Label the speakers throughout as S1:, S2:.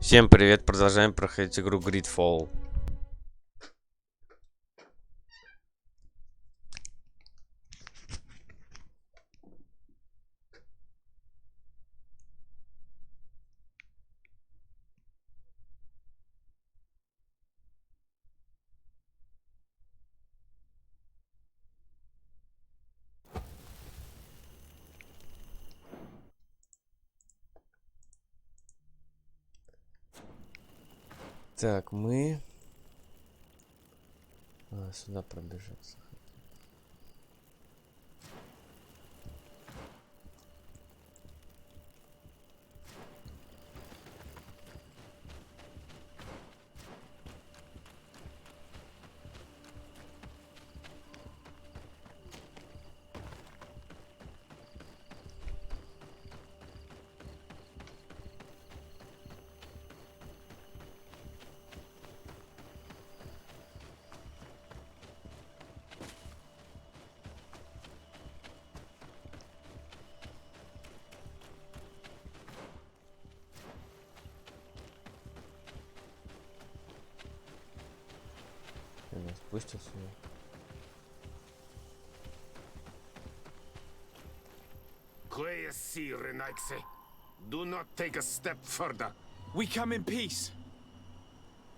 S1: Всем привет, продолжаем проходить игру GreedFall. Так, мы... сюда пробежаться. Спустился.
S2: Do not take a step further.
S3: We come in peace.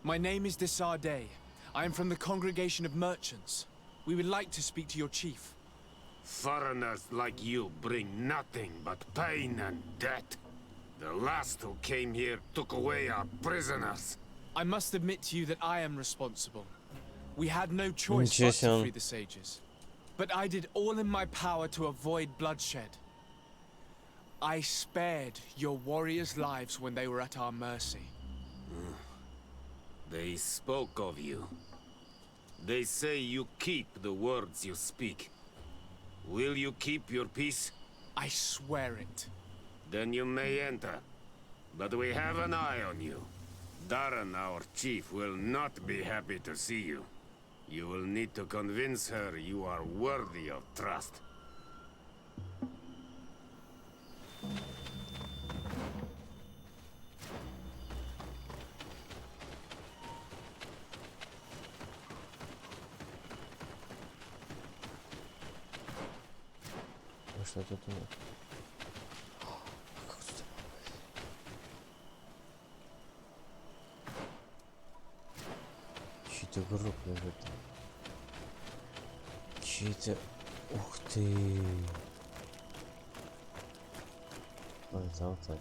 S3: My name is Desarde. I am from the Congregation of Merchants. We would like to speak to your chief.
S2: Foreigners like you bring nothing but pain and death. The last who came here took away our prisoners.
S3: I must admit to you that I am responsible. We had no choice but to free the sages. But I did all in my power to avoid bloodshed. I spared your warriors' lives when they were at our mercy.
S2: They spoke of you. They say you keep the words you speak. Will you keep your peace?
S3: I swear it.
S2: Then you may enter. But we have an eye on you. Darren, our chief, will not be happy to see you. You will need to convince her you are worthy of trust.
S1: Что тут у нас? Чей-то гроб лежит. Чей-то... Ух ты! Это алтарь.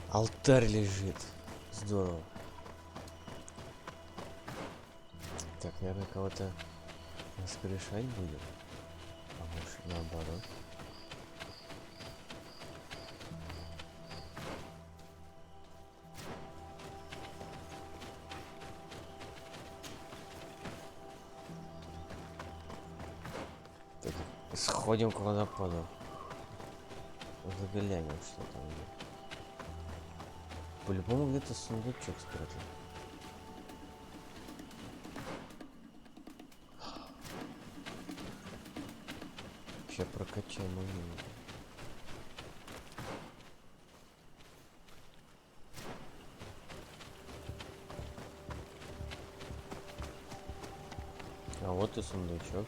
S1: Алтарь лежит. Здорово. Так, наверное, кого-то воскрешать будем. А может, наоборот. Так, сходим к водопаду. Заглянем, что там есть. По-любому где-то сундучок спрятан. Сейчас прокачаем умение. А вот и сундучок.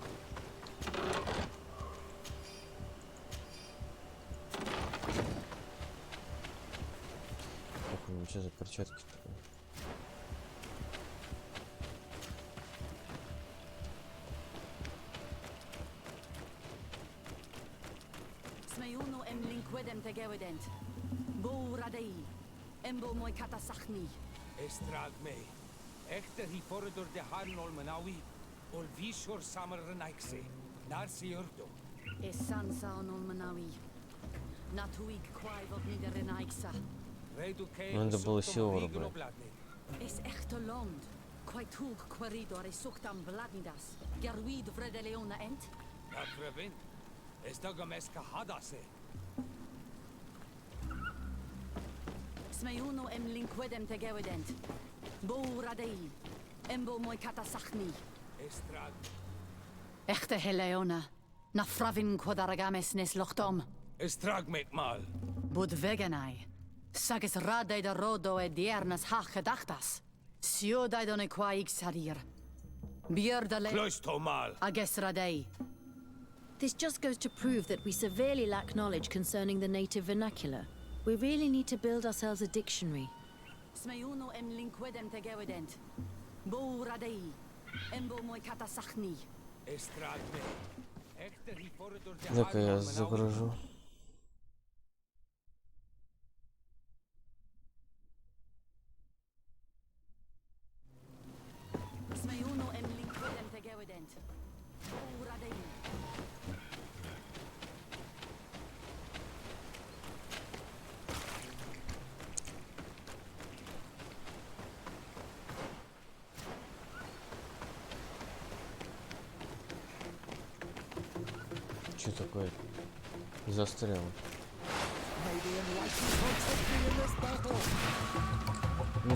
S1: Так, ну что за перчатки такие?
S4: Estragme. Echter hi fordur de Harnol Manawi. Ol Vishor Samar Renaikse. Narsi Urdo.
S5: Essansa onol Manawi. Natuig kwai wat niet de Renaiksa.
S1: Надо было силу брать.
S5: Es echter land. Kwai tug corridor is sucht am Bladnidas. Gerwid vrede leona ent.
S4: Akrevin. Estagameska Hadase.
S5: Smeuno em linkwedem te gewedent. Bo radei. Embo moi katasachni.
S4: Estrag.
S5: Echte Heleona. Na fravin quadaragames nes lochtom.
S4: Estrag mek mal.
S5: Bud veganai. Sages radai da rodo e diernas hachedachtas. Siodai don e quaig sarir. Bierdale
S4: Cloistomal.
S5: ages radei.
S6: This just goes to prove that we severely lack knowledge concerning the native vernacular. We really need to build ourselves a dictionary.
S5: Smeuno em linquedem tegewident. Bo radei. Embo moi katasachni.
S4: Estragme. Echter hi forridor de
S1: Дай-ка я
S4: Harnolmen
S1: загружу.
S5: Smeuno em linquedem tegewident. Bo radei.
S1: Что такое? Застрял. Ну,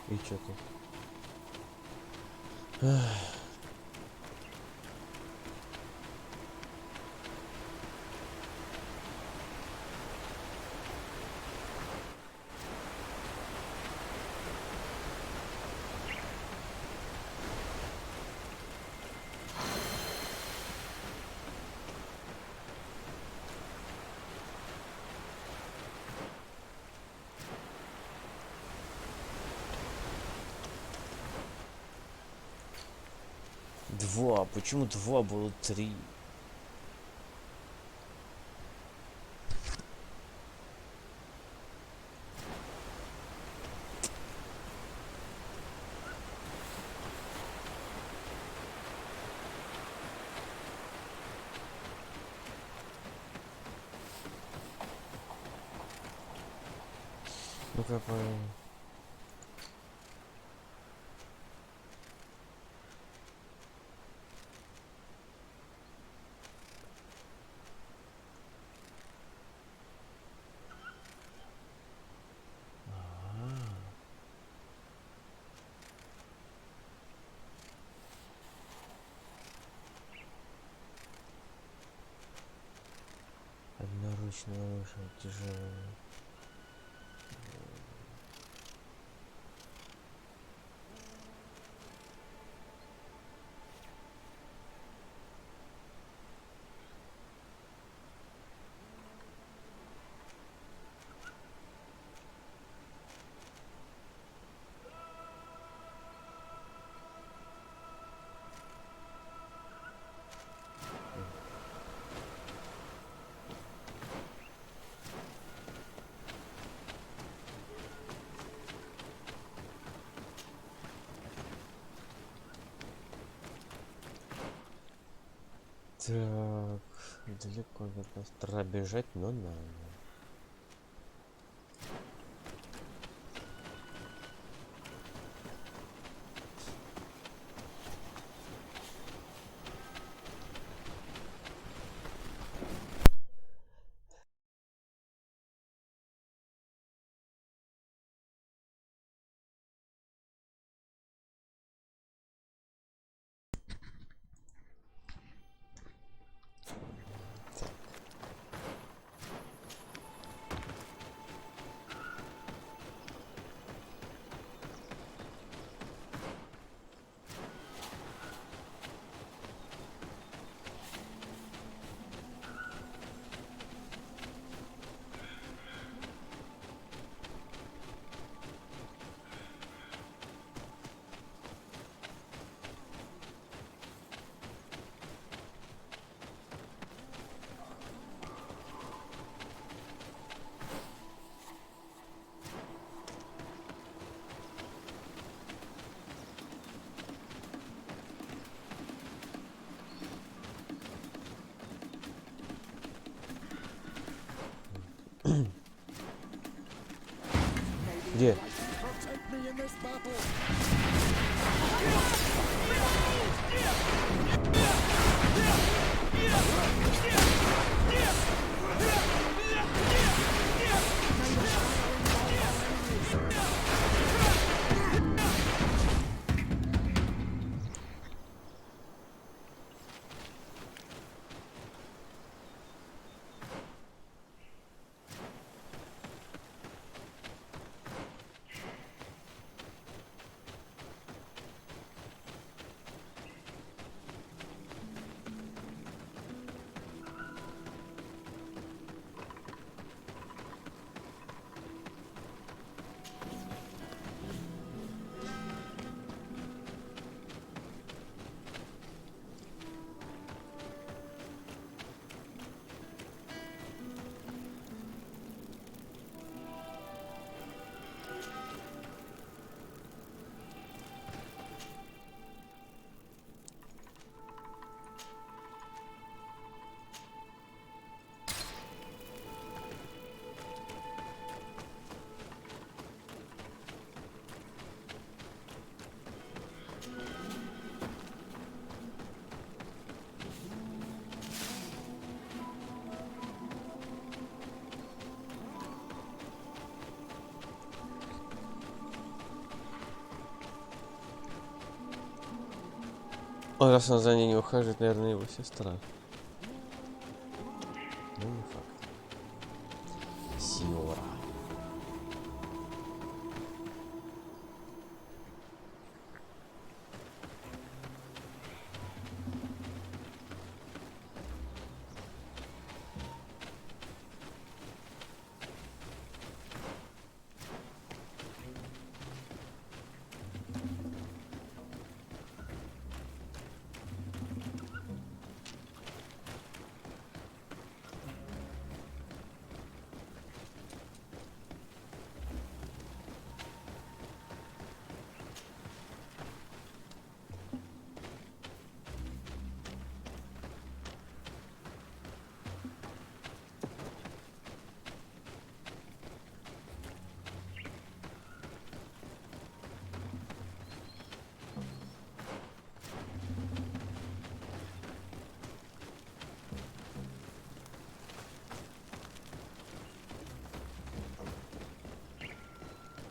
S1: и что тут? Два. Почему два было три? Ну-ка, одноручная лошадь тяжелая. Так, далеко от нас пробежать, но надо.
S4: in this battle.
S1: О, раз он за ней не ухаживает, наверное, его сестра. Ну, не факт. Сиора.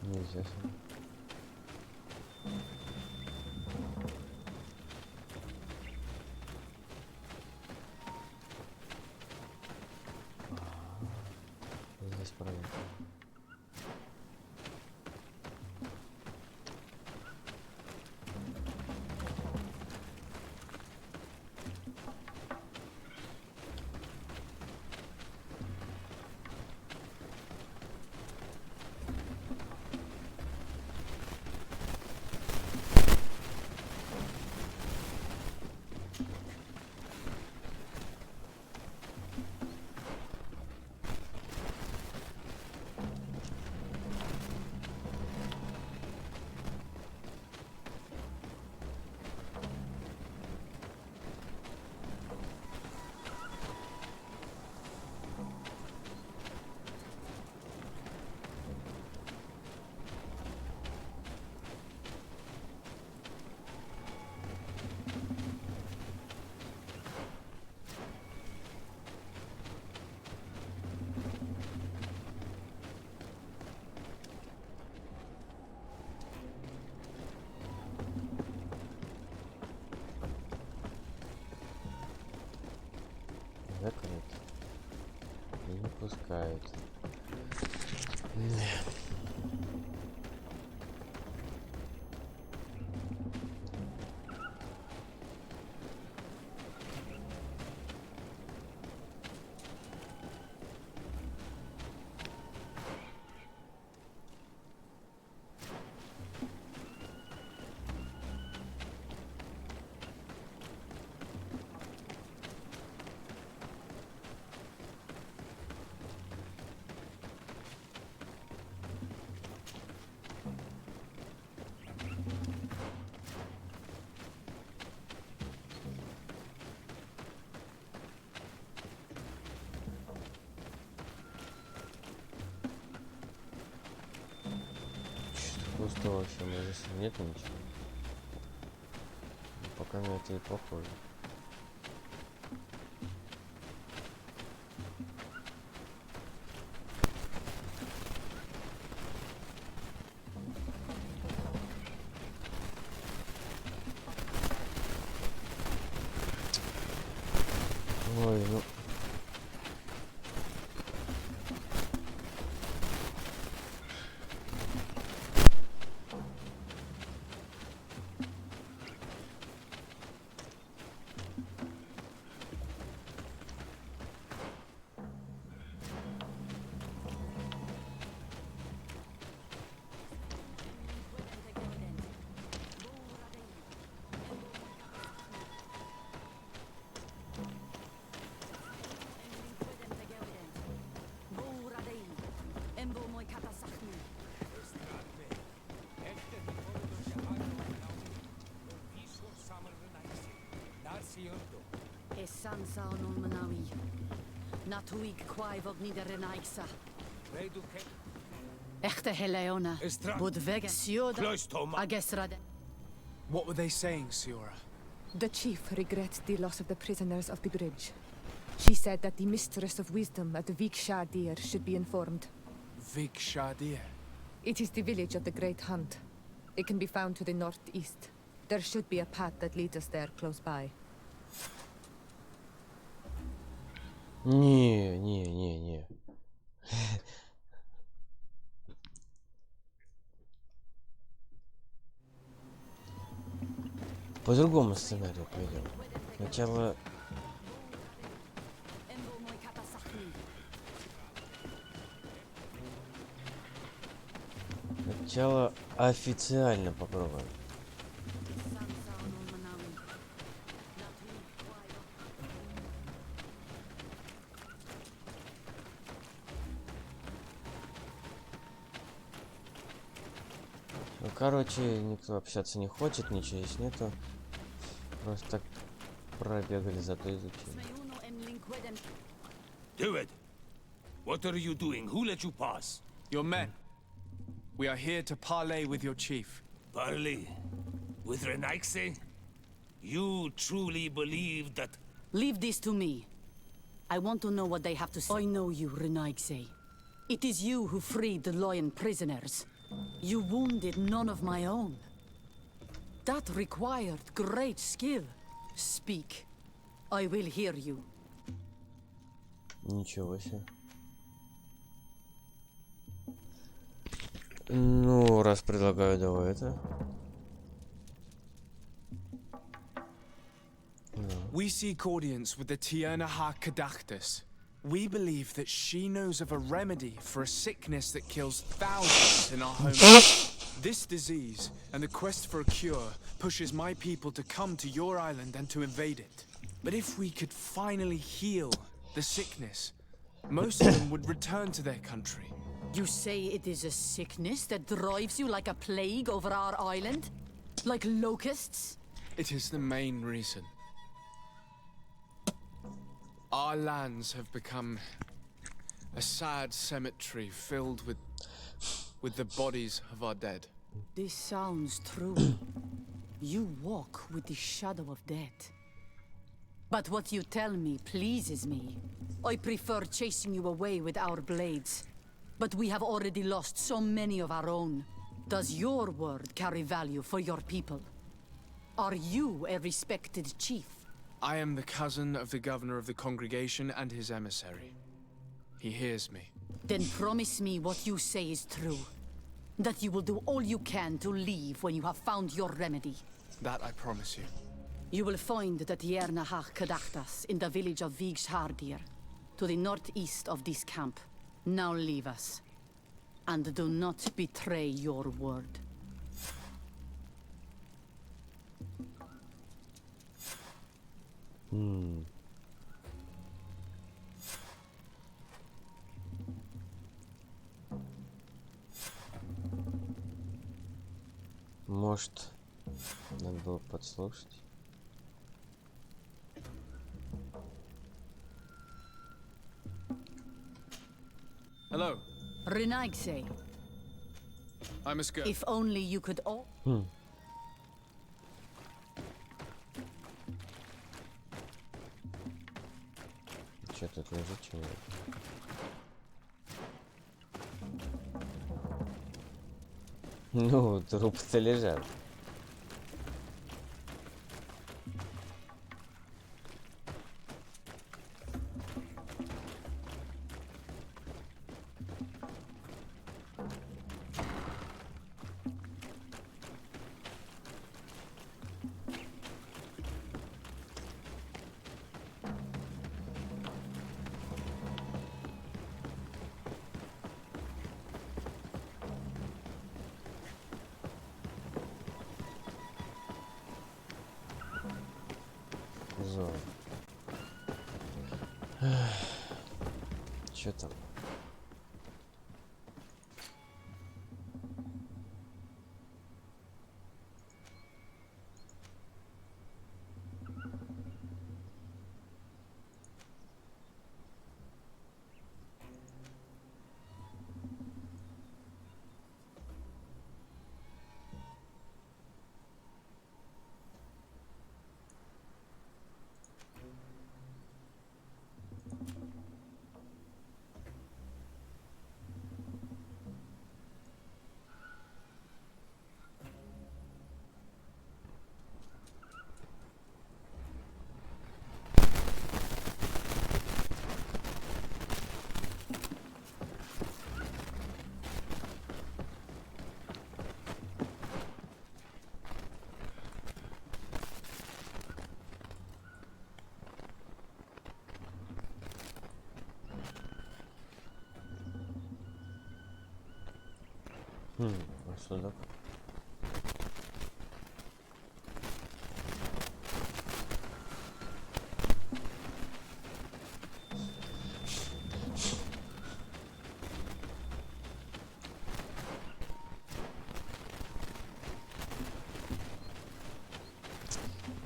S1: Нельзя. Здесь проехали. Закрыт. И не пускают. пусто вообще, но здесь нет ничего. Пока на это и похоже. Ой, ну...
S5: Sansa on Manawi. Natuig kwaivog ni der Renaigsa. Echte Heleona. Bud vega sioda. Agesrade.
S3: What were they saying, Siora?
S7: The chief regrets the loss of the prisoners of the bridge. She said that the mistress of wisdom at the Vik Shadir should be informed.
S3: Vik Shadir?
S7: It is the village of the Great Hunt. It can be found to the northeast. There should be a path that leads us there close by.
S1: Не. По другому сценарию пойдем. Сначала... Сначала официально попробуем. Ну, короче, никто общаться не хочет, ничего здесь нету. Просто так пробегали, зато изучили.
S4: Do it. What are you doing? Who let you pass?
S3: Your men. We are here to parley with your chief.
S4: Parley? With Renaigse? You truly believe that...
S5: Leave this to me. I want to know what they have to say. I know you, Renaigse. It is you who freed the Loyan prisoners. You wounded none of my own. That required great skill. Speak. I will hear you.
S1: Ничего себе. Ну, раз предлагаю, давай это.
S3: We seek audience with the Tiernaha Kadachtus. We believe that she knows of a remedy for a sickness that kills thousands in our homeland. This disease and the quest for a cure pushes my people to come to your island and to invade it. But if we could finally heal the sickness, most of them would return to their country.
S5: You say it is a sickness that drives you like a plague over our island? Like locusts?
S3: It is the main reason. Our lands have become a sad cemetery filled with the bodies of our dead.
S5: This sounds true. You walk with the shadow of death. But what you tell me pleases me. I prefer chasing you away with our blades. But we have already lost so many of our own. Does your word carry value for your people? Are you a respected chief?
S3: I am the cousin of the governor of the congregation and his emissary. He hears me.
S5: Then promise me what you say is true. That you will do all you can to leave when you have found your remedy.
S3: That I promise you.
S5: You will find the Tiernahach Kadachtas in the village of Vigshardir, to the northeast of this camp. Now leave us. And do not betray your word.
S1: Может, надо было подслушать.
S3: Hello.
S5: Renaigse.
S3: I must go.
S5: If only you could all.
S1: Что тут лежит, человек? Ну, трупы-то лежат. Что там? А что так?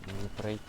S1: Не пройти.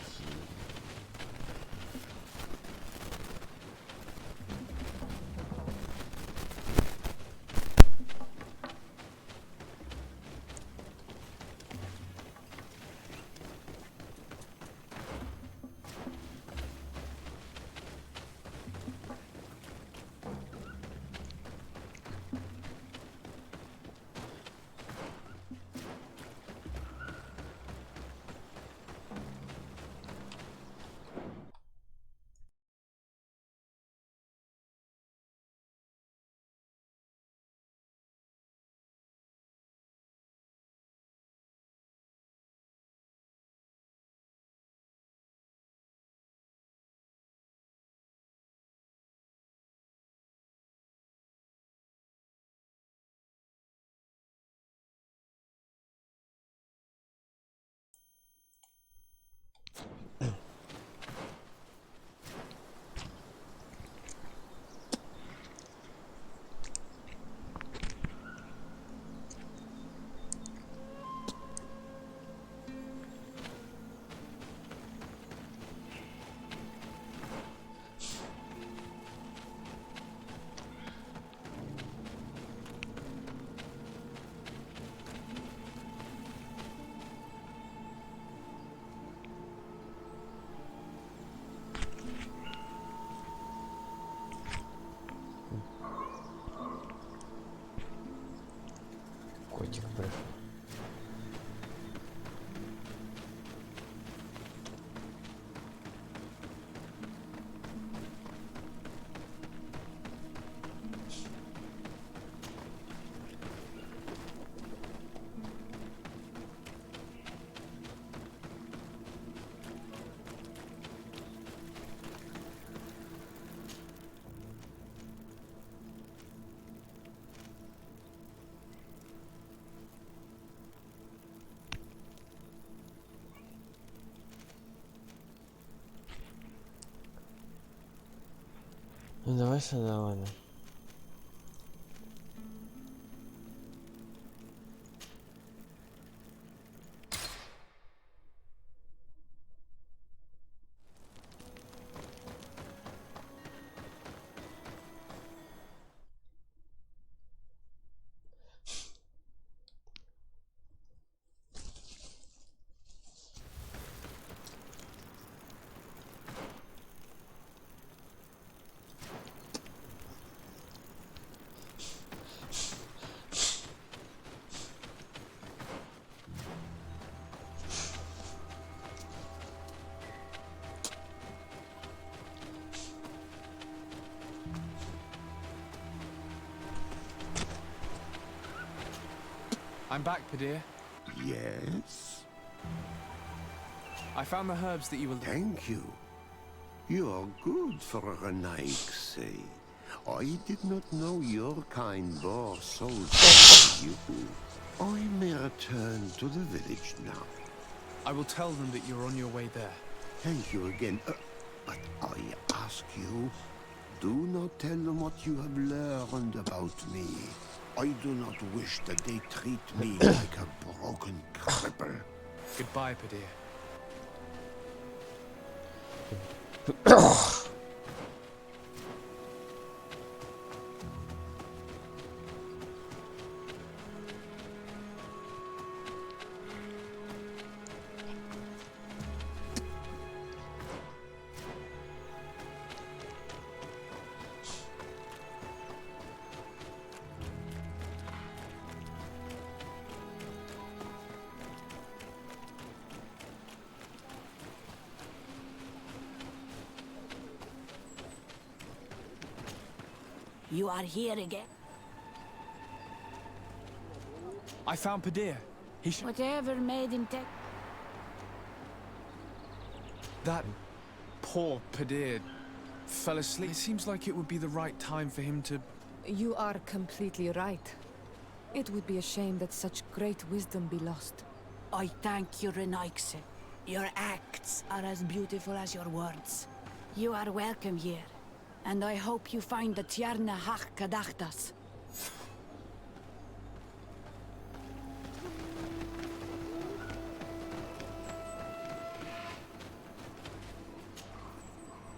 S1: Котик пришел. Ну давай сюда, ладно.
S3: I'm back, Padir.
S8: Yes?
S3: I found the herbs that you were...
S8: Thank you. You're good for a Renaigse. I did not know your kind bore so to you. I may return to the village now.
S3: I will tell them that you're on your way there.
S8: Thank you again. But I ask you, do not tell them what you have learned about me. I do not wish that they treat me like a broken cripple.
S3: Goodbye, Padir.
S6: You are here again.
S3: I found Padir. He should...
S6: Whatever made him take...
S3: That poor Padir fell asleep. It seems like it would be the right time for him to...
S7: You are completely right. It would be a shame that such great wisdom be lost.
S6: I thank you, Renotor. Your acts are as beautiful as your words. You are welcome here, and I hope you find the Tierna Hach Kadachtas.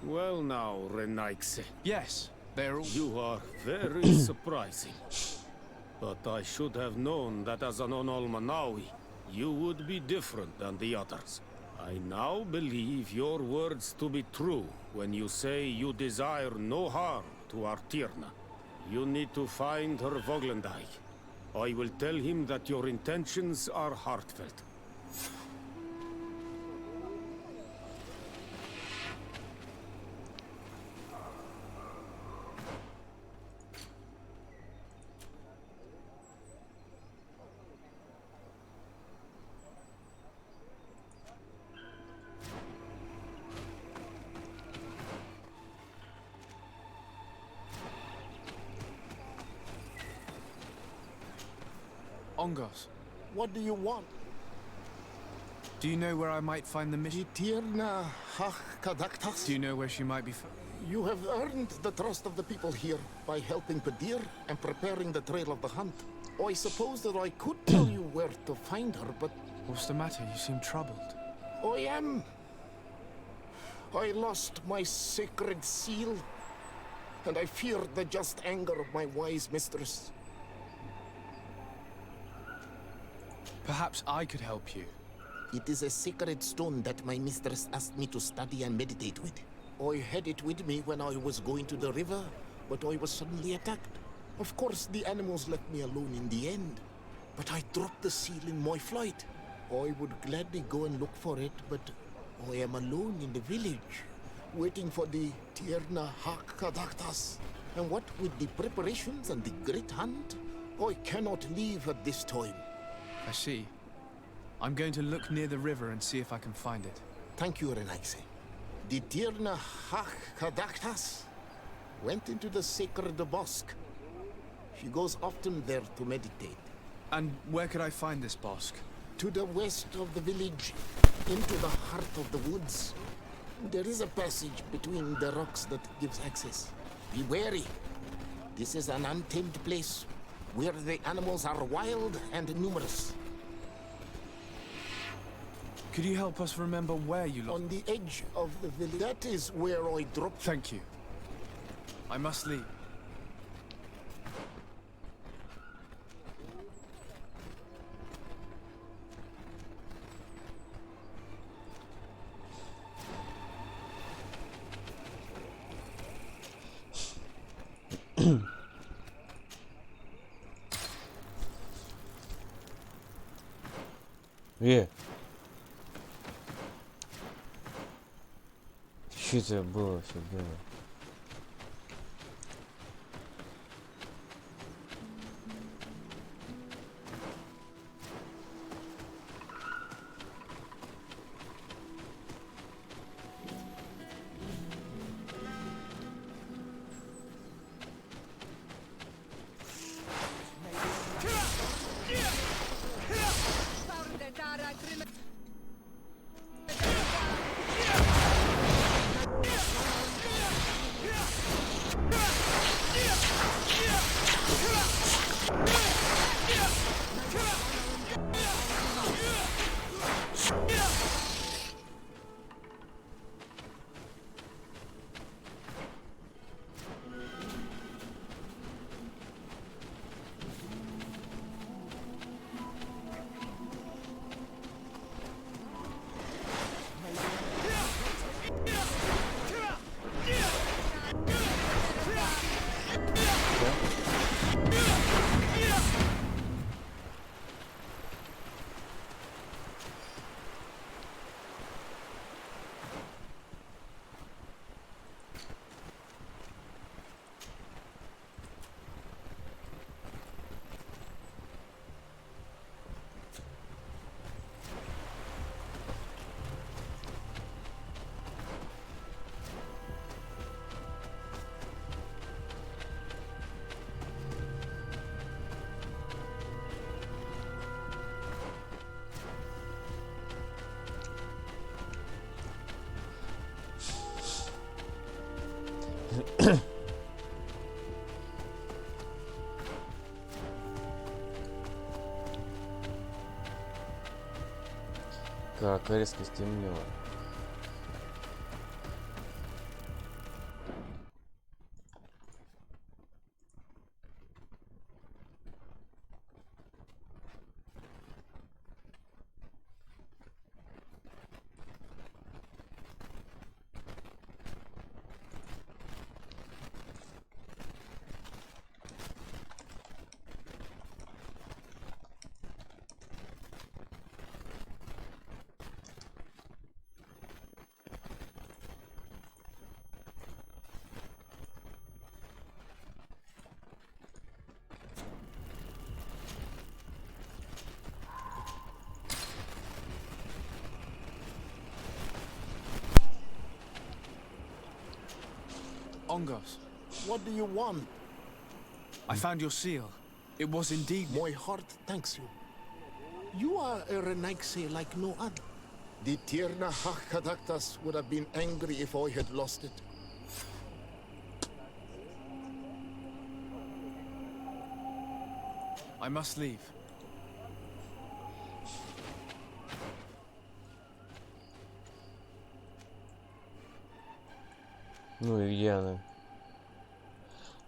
S2: Well now, Renotor.
S3: Yes, they're all...
S2: You are very surprising. But I should have known that as an Onolmanawi, you would be different than the others. I now believe your words to be true when you say you desire no harm to our Tierna. You need to find her Voglendai. I will tell him that your intentions are heartfelt.
S3: Ongos,
S9: What do you want?
S3: do you know where I might find the mission?
S9: Tierna Hach Kadaktas?
S3: Do you know where she might be
S9: You have earned the trust of the people here by helping Padir and preparing the trail of the hunt. I suppose that I could tell you where to find her, but
S3: What's the matter? You seem troubled.
S9: I am. I lost my sacred seal, and I fear the just anger of my wise mistress.
S3: Perhaps I could help you.
S9: It is a sacred stone that my mistress asked me to study and meditate with. I had it with me when I was going to the river, but I was suddenly attacked. Of course, the animals left me alone in the end, but I dropped the seal in my flight. I would gladly go and look for it, but I am alone in the village, waiting for the Tierna Hach Kadaktas. And what with the preparations and the great hunt, I cannot leave at this time.
S3: I see. I'm going to look near the river and see if I can find it.
S9: Thank you, Renaigse. The Tierna Hach Kadaktas went into the sacred bosque. She goes often there to meditate.
S3: And where could I find this bosque?
S9: To the west of the village, into the heart of the woods. There is a passage between the rocks that gives access. Be wary. This is an untamed place, where the animals are wild and numerous.
S3: Could you help us remember where you lost?
S9: On the edge of the village. That is where I dropped.
S3: Thank you. I must leave.
S1: Что это было все было? Как резко стемнело.
S3: Ongos,
S9: What do you want?
S3: I found your seal. It was indeed...
S9: My heart thanks you. You are a Renaigse like no other. The Tierna Hakadaktas would have been angry if I had lost it.
S3: I must leave.
S1: Ну и где она?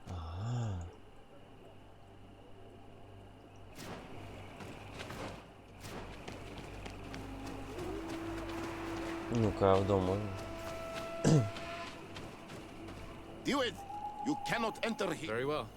S1: Ага. Ну-ка, в дом можно?
S9: Do it! You cannot enter here.
S3: Very well.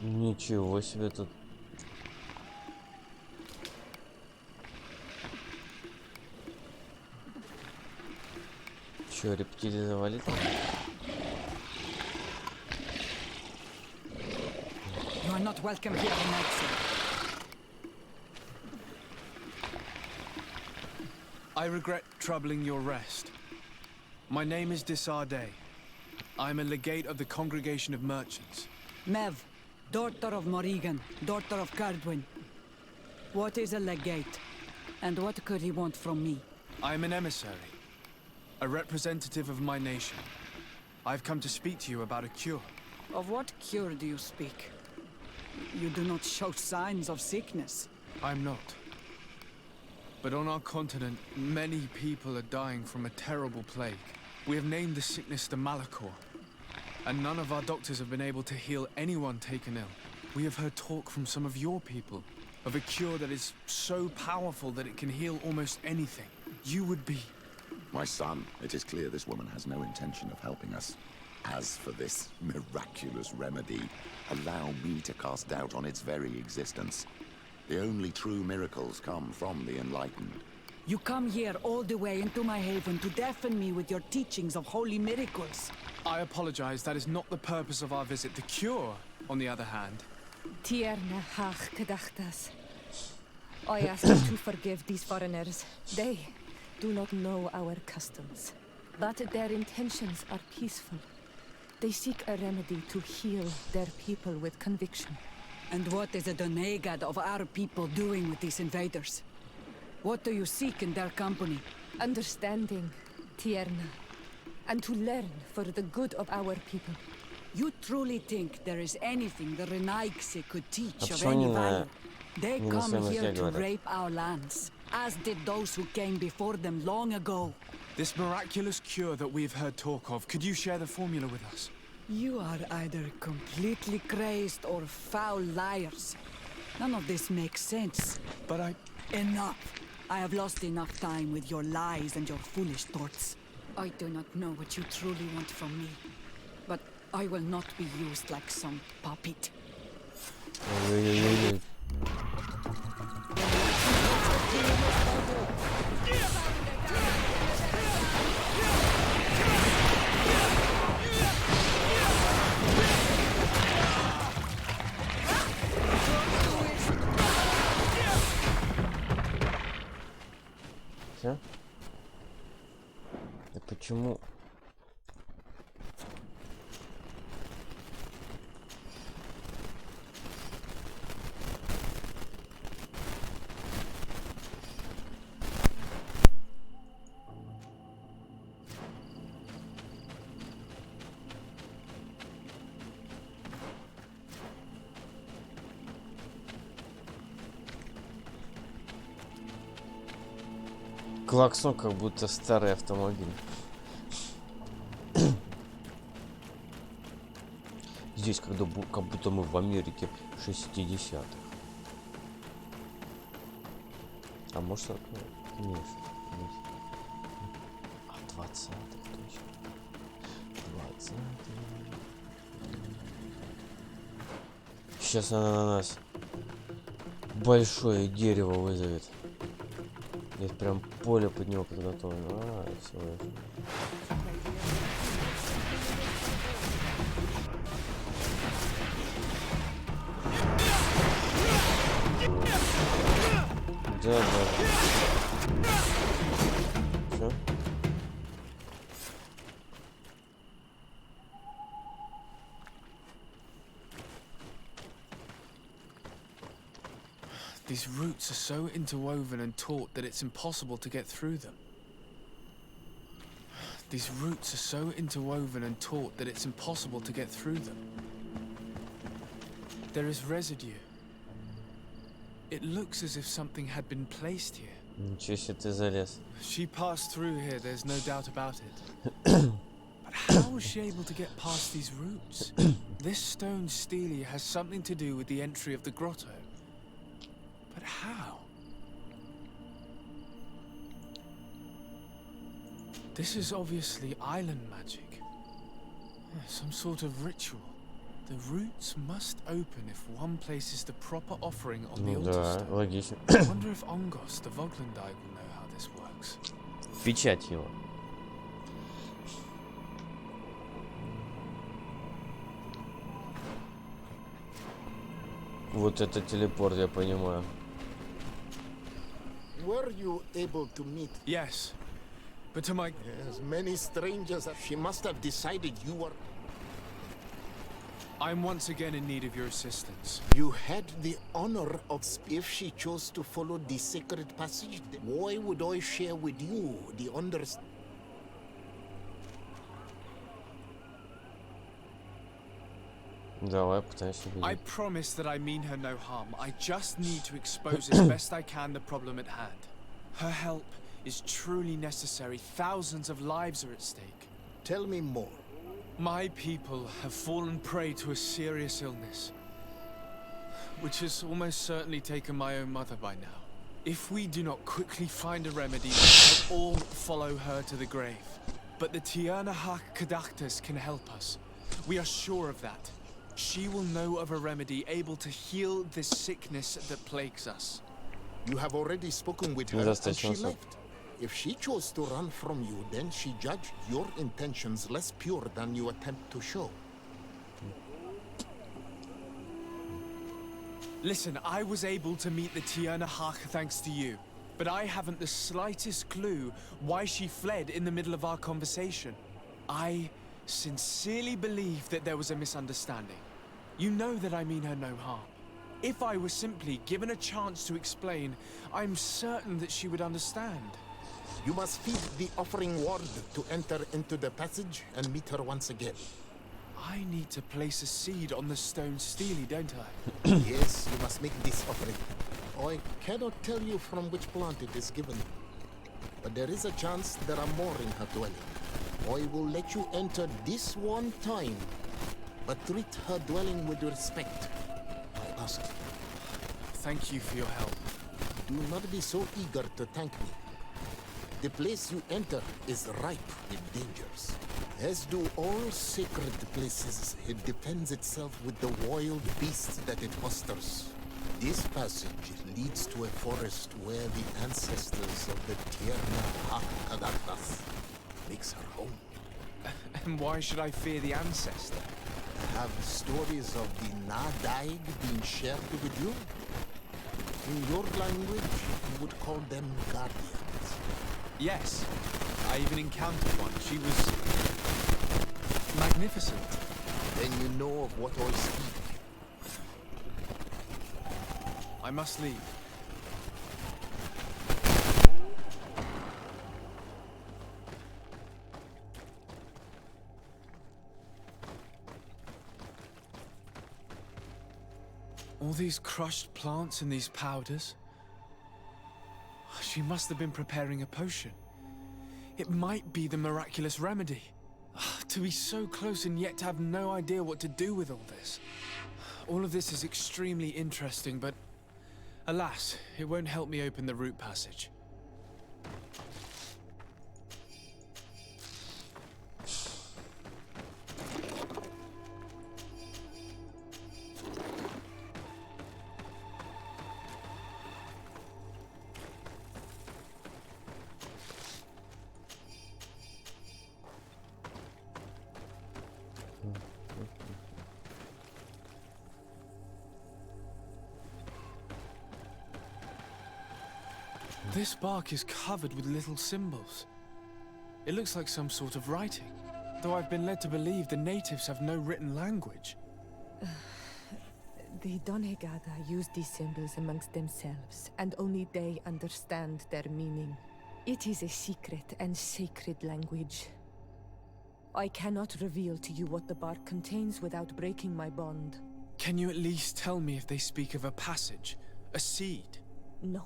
S1: Ничего себе тут. Чё, рептилии завалит?
S6: You are not welcome here, Renaigse.
S3: I regret troubling your rest. My name is Disarday. I am a legate of the Congregation of Merchants.
S6: Mev, daughter of Morrigan, daughter of Cardwin. What is a legate? And what could he want from me?
S3: I am an emissary, a representative of my nation. I've come to speak to you about a cure.
S6: Of what cure do you speak? You do not show signs of sickness.
S3: I'm not. But on our continent, many people are dying from a terrible plague. We have named the sickness the Malachor, and none of our doctors have been able to heal anyone taken ill. We have heard talk from some of your people of a cure that is so powerful that it can heal almost anything. You would be...
S10: My son, it is clear this woman has no intention of helping us. As for this miraculous remedy, allow me to cast doubt on its very existence. The only true miracles come from the enlightened.
S6: You come here all the way into my haven to deafen me with your teachings of holy miracles.
S3: I apologize, that is not the purpose of our visit. The cure, on the other hand...
S7: Tierna hach kadachtas. I ask you to forgive these foreigners. They do not know our customs, but their intentions are peaceful. They seek a remedy to heal their people with conviction.
S6: And what is the Donegad of our people doing with these invaders? What do you seek in their company?
S7: Understanding, Tierna. and to learn for the good of our people.
S6: You truly think there is anything the Renaigse could teach of
S1: почему
S6: any
S1: они
S6: value? They
S1: не на
S6: come
S1: своем
S6: here
S1: языке
S6: to
S1: говорят?
S6: rape our lands, as did those who came before them long ago.
S3: This miraculous cure that we've heard talk of, could you share the formula with us?
S6: You are either completely crazed or foul liars. None of this makes sense.
S3: But
S6: Enough! I have lost enough time with your lies and your foolish thoughts. I do not know what you truly want from me, but I will not be used like some puppet.
S1: Ой-ой-ой-ой. Всё? Да почему? Клаксон, как будто старый автомобиль. Здесь как будто мы в Америке 60-х. А может 40? Нет. А 20-х точно. 20-х. Сейчас она на нас большое дерево вызовет. Здесь прям поле под него подготовлено. А, всего лишь. Да. Все.
S3: these roots are so interwoven and taut that it's impossible to get through them. These roots are so interwoven and taut that it's impossible to get through them. There is residue. It looks as if something had been placed here.
S1: Ничего себе ты залез.
S3: She passed through here, there's no doubt about it. But how was she able to get past these roots? This stone stele has something to do with the entry of the grotto. But how? This is obviously island magic. Some sort of ritual. The roots must open if one places the proper offering on the altar
S1: Да,
S3: stone.
S1: логично.
S3: I wonder if Ongos, the Voglendai, will know how this works.
S1: Печать его. Вот это телепорт, я понимаю.
S9: Were you able to meet?
S3: Yes, but to my...
S9: As many strangers as she must have decided you were...
S3: I'm once again in need of your assistance.
S9: You had the honor of... If she chose to follow the sacred passage, then why would I share with you the understanding?
S1: Давай, пытаемся
S3: I
S1: видеть.
S3: promise that I mean her no harm. I just need to expose as best I can the problem at hand. Her help is truly necessary. Thousands of lives are at stake.
S9: Tell me more.
S3: My people have fallen prey to a serious illness, which has almost certainly taken my own mother by now. If we do not quickly find a remedy, we will all follow her to the grave. But the Tiernahak Kadachtas can help us. We are sure of that. She will know of a remedy able to heal this sickness that plagues us.
S9: You have already spoken with her and
S1: Недостаточно
S9: she left. If she chose to run from you, then she judged your intentions less pure than you attempt to show.
S3: Listen, I was able to meet the Tiernahak thanks to you, but I haven't the slightest clue why she fled in the middle of our conversation. I sincerely believe that there was a misunderstanding. You know that I mean her no harm. If I were simply given a chance to explain, I'm certain that she would understand.
S9: You must feed the offering ward to enter into the passage and meet her once again.
S3: I need to place a seed on the stone steely, don't I?
S9: Yes, you must make this offering. I cannot tell you from which plant it is given, but there is a chance there are more in her dwelling. I will let you enter this one time, but treat her dwelling with respect. I ask you.
S3: Thank you for your help.
S9: Do not be so eager to thank me. The place you enter is ripe with dangers. As do all sacred places, it defends itself with the wild beasts that it fosters. This passage leads to a forest where the ancestors of the Tierna Hakadatas makes her home.
S3: And why should I fear the ancestor?
S9: Have stories of the Nadaig been shared with you? In your language, you would call them guardians.
S3: Yes, I even encountered one. She was magnificent.
S9: Then you know of what I speak.
S3: I must leave. All these crushed plants and these powders. She must have been preparing a potion. It might be the miraculous remedy. To be so close and yet to have no idea what to do with all this. All of this is extremely interesting, but alas, it won't help me open the root passage. This bark is covered with little symbols. It looks like some sort of writing, though I've been led to believe the natives have no written language.
S7: The Donegada use these symbols amongst themselves, and only they understand their meaning. It is a secret and sacred language. I cannot reveal to you what the bark contains without breaking my bond.
S3: Can you at least tell me if they speak of a passage, a seed?
S7: No.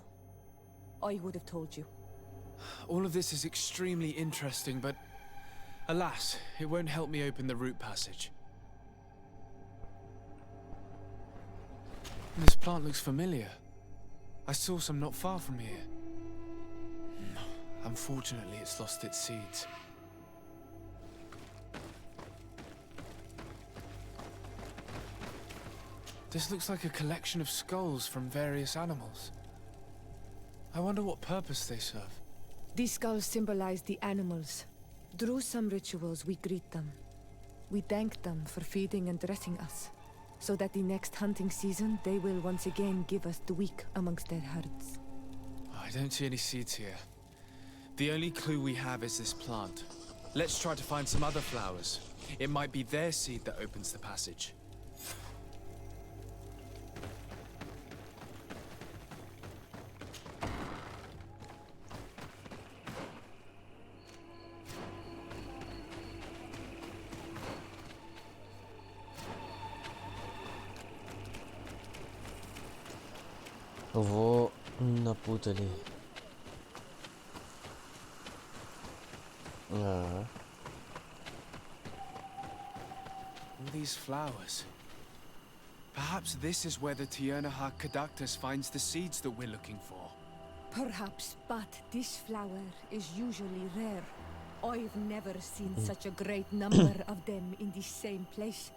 S7: I would have told you.
S3: All of this is extremely interesting, but alas, it won't help me open the root passage. This plant looks familiar. I saw some not far from here. Unfortunately, it's lost its seeds. This looks like a collection of skulls from various animals. I wonder what purpose they serve.
S7: These skulls symbolize the animals. Through some rituals, we greet them. We thank them for feeding and dressing us, so that the next hunting season, they will once again give us the weak amongst their herds.
S3: I don't see any seeds here. The only clue we have is this plant. Let's try to find some other flowers. It might be their seed that opens the passage.
S1: Во, напутали. Ага.
S3: All these flowers. Perhaps this is where the Tierna Hakadatas finds the seeds that we're looking for.
S7: Perhaps, but this flower is usually rare. I've never seen such a great number of them in the same place.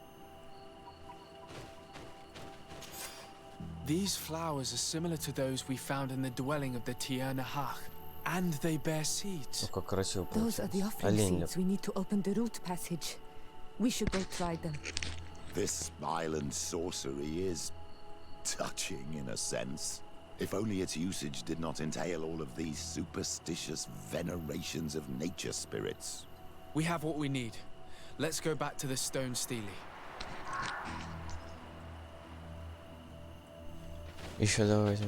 S3: These flowers are similar to those we found in the dwelling of the Tierna Hach, and they bear seeds.
S1: Ну, как красиво
S7: Those are the
S1: получилось.
S7: offering
S1: Олень.
S7: seeds we need to open the root passage. We should go try them.
S10: This island sorcery is touching in a sense. If only its usage did not entail all of these superstitious venerations of nature spirits.
S3: We have what we need. Let's go back to the stone stele.
S1: Еще давайте.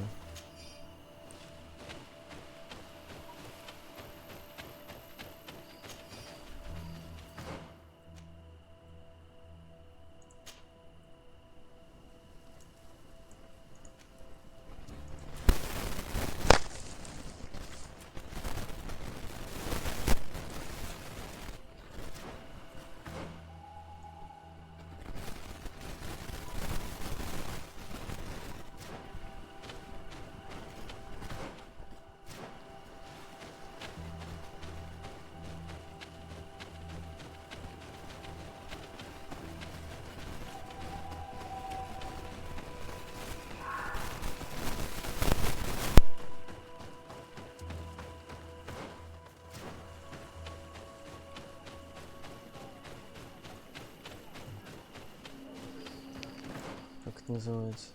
S1: это называется.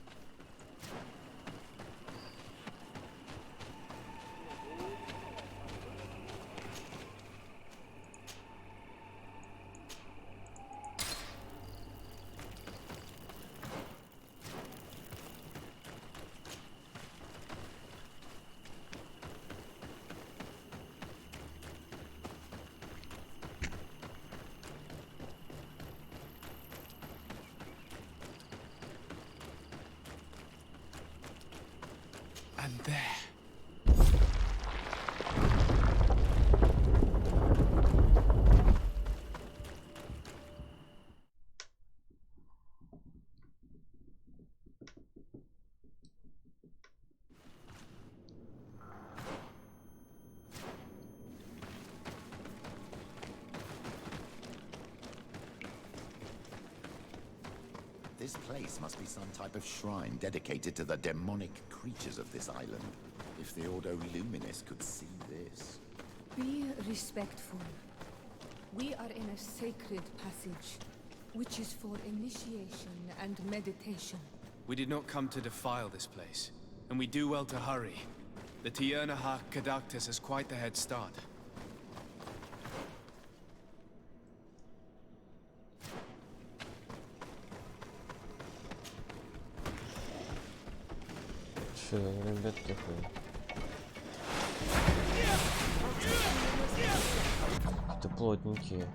S3: And there.
S10: This place must be some type of shrine dedicated to the demonic creatures of this island. If the Ordo Luminis could see this.
S7: Be respectful. We are in a sacred passage, which is for initiation and meditation.
S3: We did not come to defile this place, and we do well to hurry. The Tiernahak Kadaktis has quite the head start.
S1: Что, ребят, такое? Это плотненькие.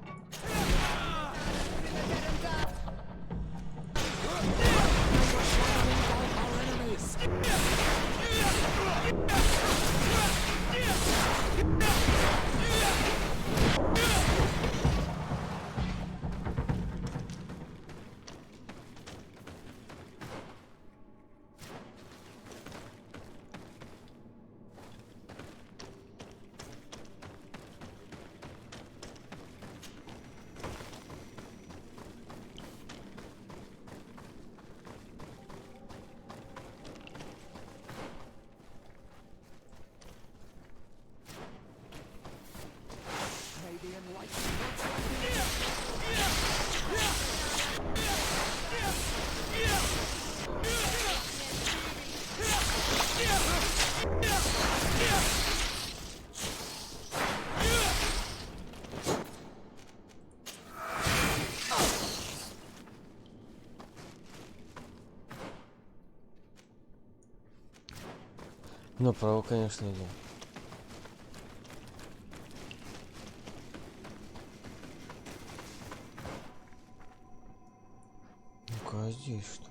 S1: Ну, право, конечно, идем. Ну-ка, а здесь что?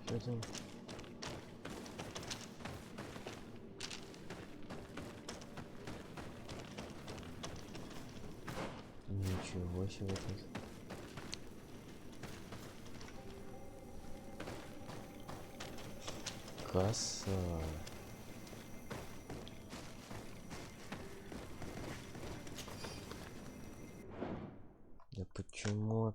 S1: Пойдем. вообще в этом. Касса. Да почему?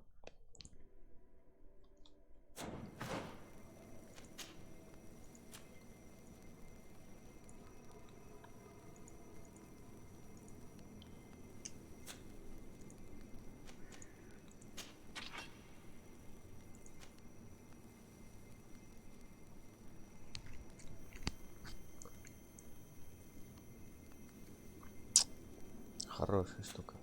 S1: Хорошая штука.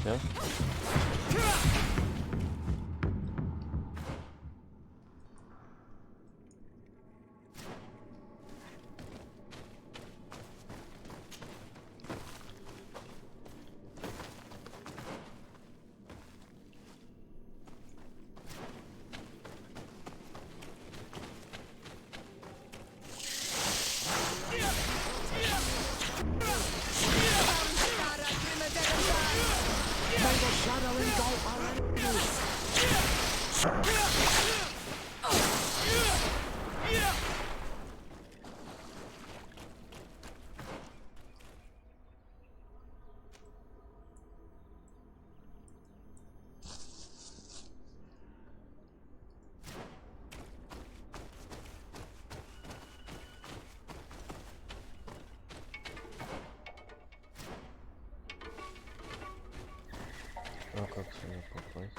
S1: Всё? А как сюда попасть?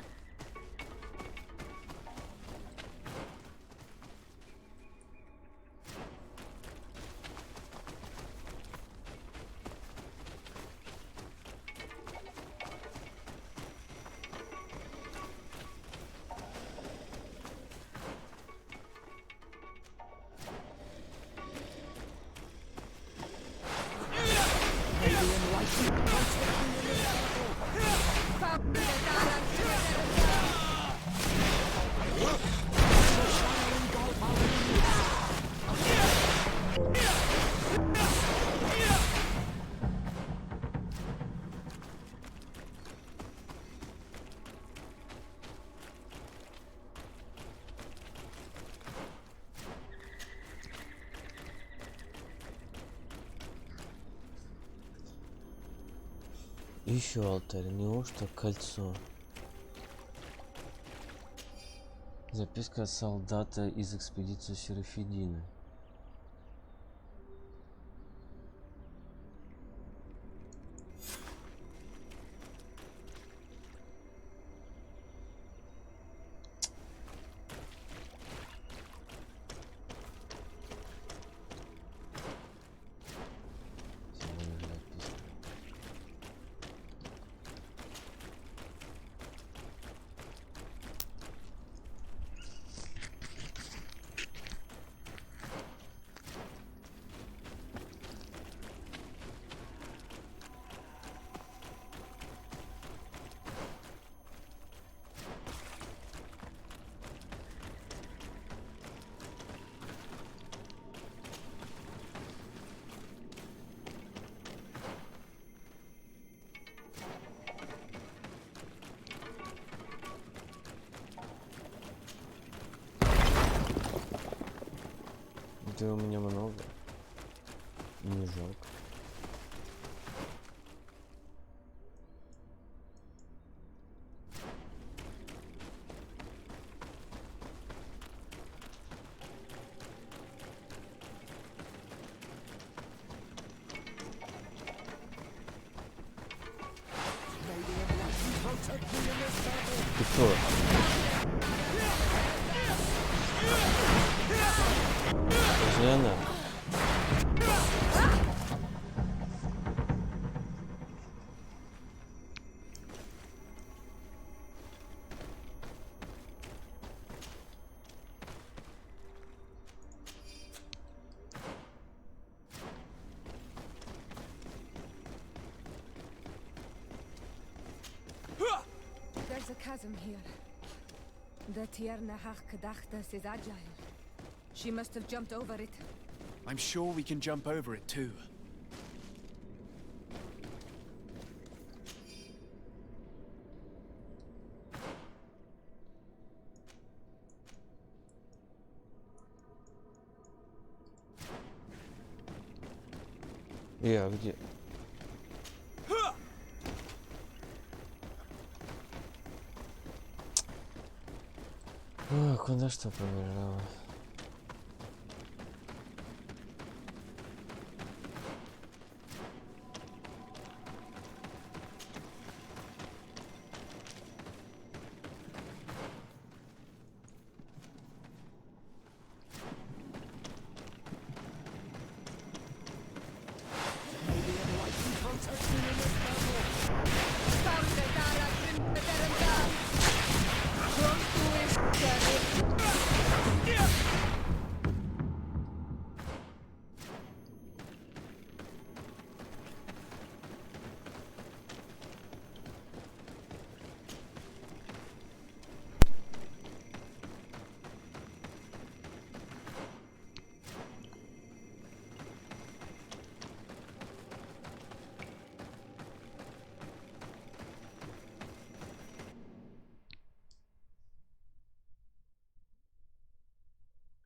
S1: Еще алтарь, неужто кольцо? Записка солдата из экспедиции Серафидина. Да у меня много. Не жалко. Ты кто? Жена.
S7: There's a chasm here. The Tierna Hachkadachtas is agile. She must have jumped over it.
S3: I'm sure we can jump over it too.
S1: А где? Куда что побежала?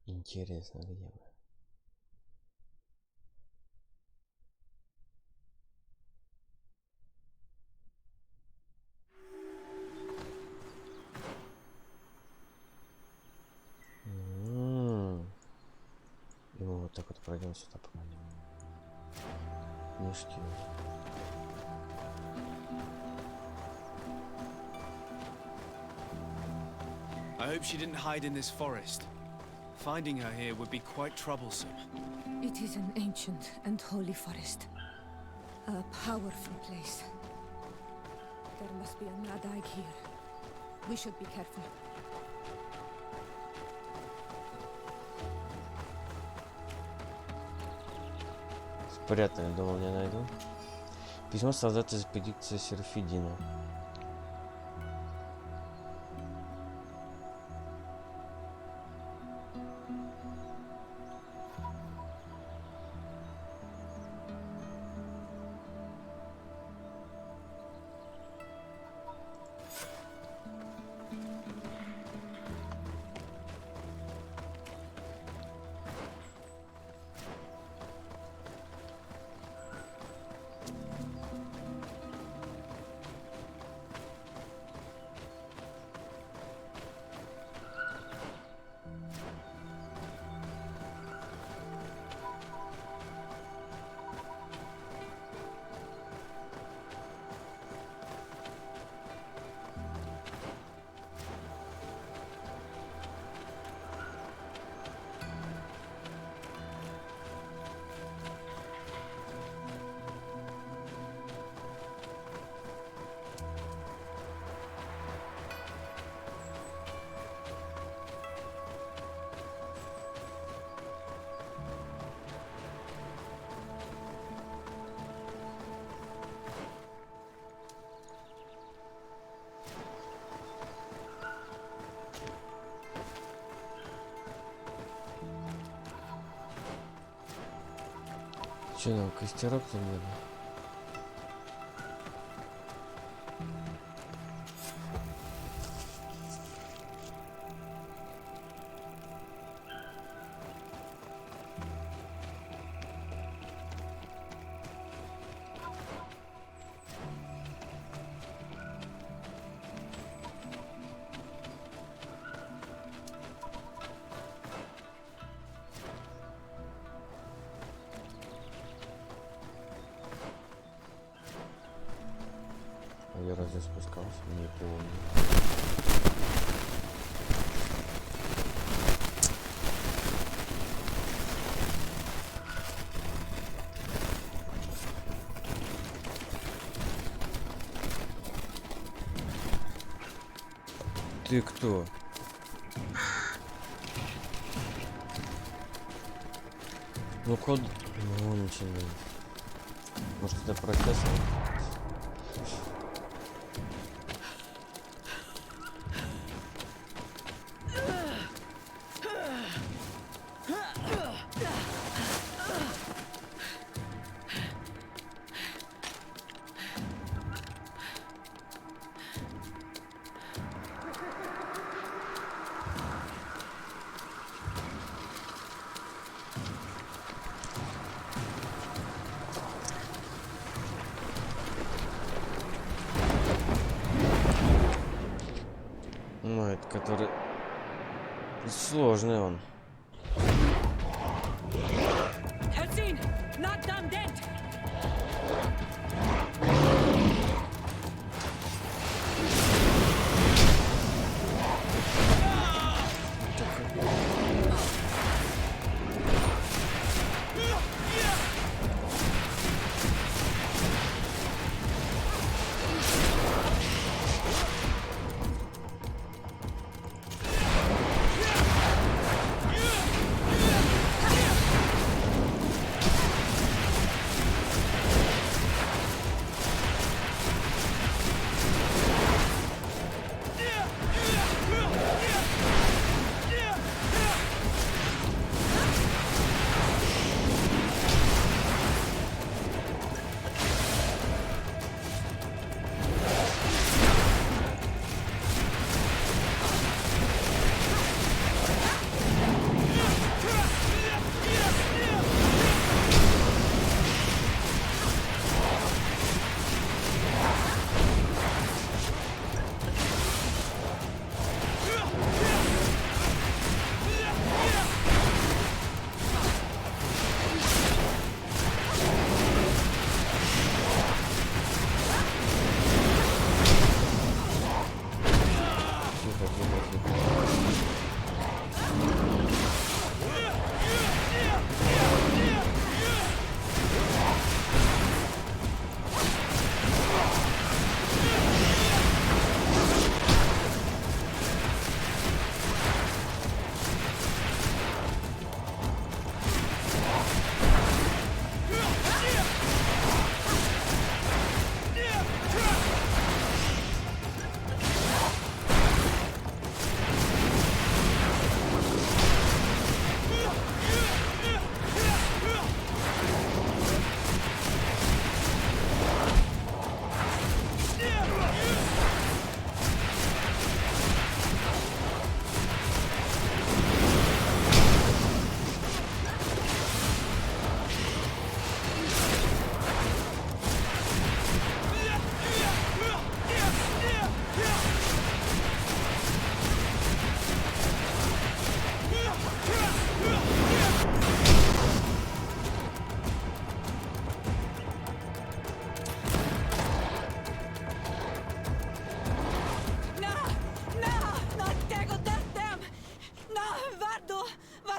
S1: Интересно, где мы? И мы вот так вот пройдем сюда пока. Ништяк.
S3: I hope she didn't hide in this forest. Finding her here would be quite troublesome.
S7: It is an ancient and holy forest. A powerful place. There must be a Nadag here. We should be careful.
S1: Спрятали, думал, не найду. Письмо солдата из экспедиции Серфидина. Че нам, костерок там надо? Я разве спускался? Не помню. Ты кто? Ну код... Ну ничего. Может это профессор? Ну, это который... Сложный он.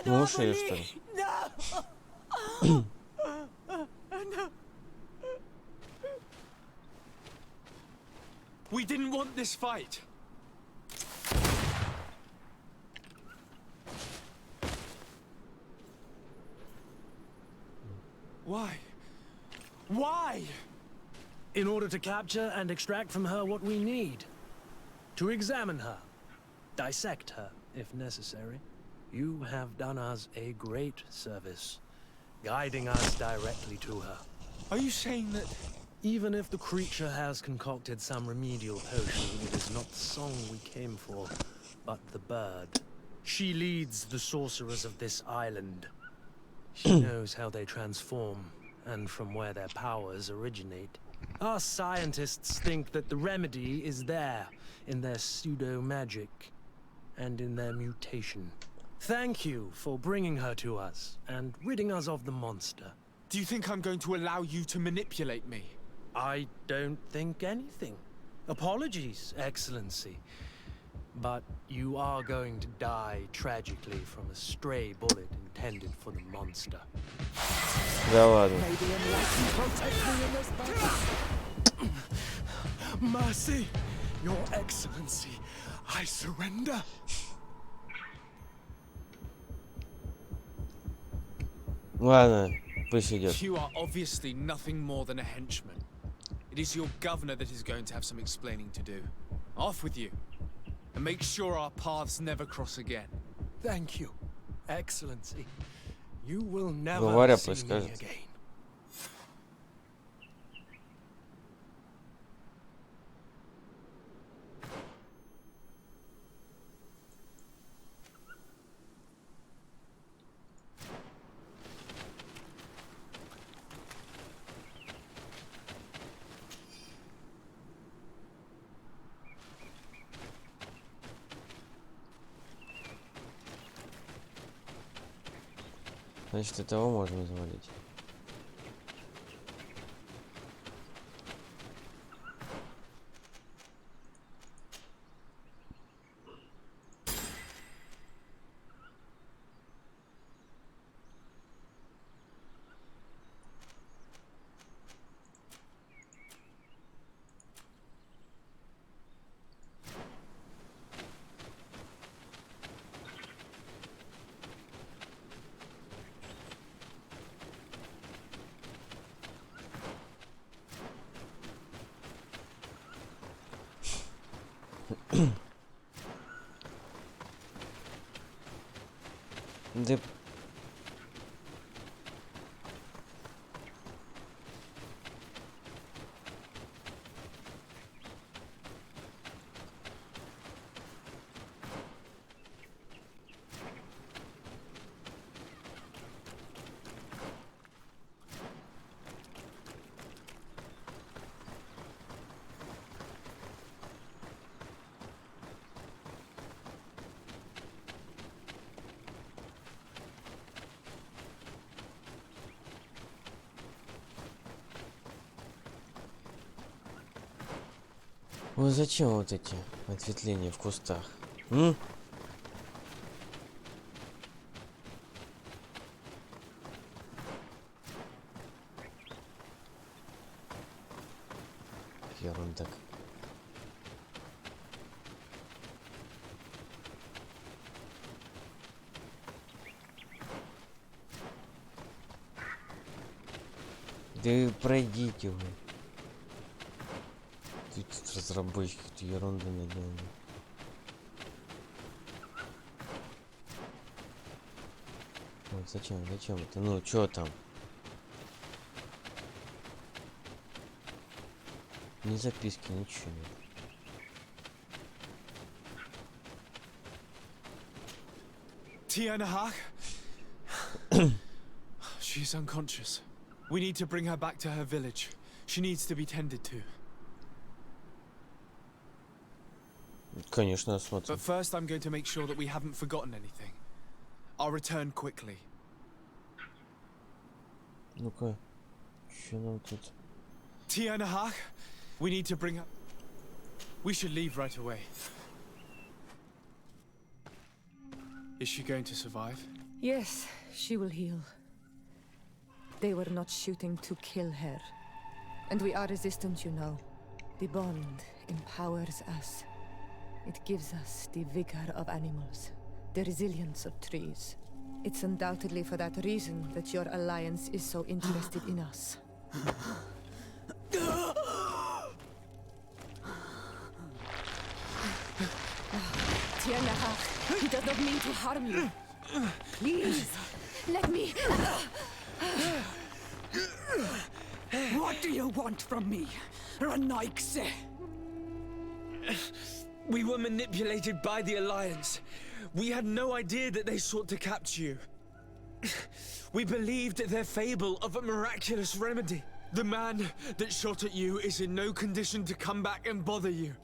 S1: Слушаешь, что ли?
S3: We didn't want this fight. Why? Why?
S11: In order to capture and extract from her what we need. To examine her. Dissect her, if necessary. You have done us a great service, guiding us directly to her.
S3: Are you saying that...
S11: Even if the creature has concocted some remedial potion, it is not the song we came for, but the bird. She leads the sorcerers of this island. She knows how they transform, and from where their powers originate. Our scientists think that the remedy is there, in their pseudo-magic, and in their mutation. Thank you for bringing her to us, and ridding us of the monster.
S3: Do you think I'm going to allow you to manipulate me?
S11: I don't think anything. Apologies, Excellency. But you are going to die tragically from a stray bullet intended for the monster.
S1: Да ладно.
S11: Mercy, Your Excellency, I surrender.
S1: Ладно, пусть идет.
S3: You are obviously nothing more than a henchman. It is your governor that is going to have some explaining to do. Off with you. And make sure our paths never cross again.
S11: Thank you, Excellency. You will never see me again.
S1: Значит, этого можно завалить. Да. Ну зачем вот эти ответвления в кустах? Ерунда. Да пройдите вы. Тут разработчики эту ерунду наделали. Вот зачем это? Ну, чё там? Ни записки, ничего нет.
S3: Tiana, she's unconscious. We need to bring her back to her village. She needs to be tended to.
S1: Конечно, смотрим.
S3: But first I'm going to make sure that we haven't forgotten anything. I'll return quickly.
S1: Ну-ка, что нам тут?
S3: Tiana, we need to bring her... We should leave right away. Is she going to survive?
S7: Yes, she will heal. They were not shooting to kill her. And we are resistant, you know. The bond empowers us. It gives us the vigor of animals, the resilience of trees. It's undoubtedly for that reason that your alliance is so interested in us. Tiana, he does not mean to harm you. Please, let me...
S6: What do you want from me, Renotor?
S3: We were manipulated by the Alliance. We had no idea that they sought to capture you. We believed their fable of a miraculous remedy. The man that shot at you is in no condition to come back and bother you.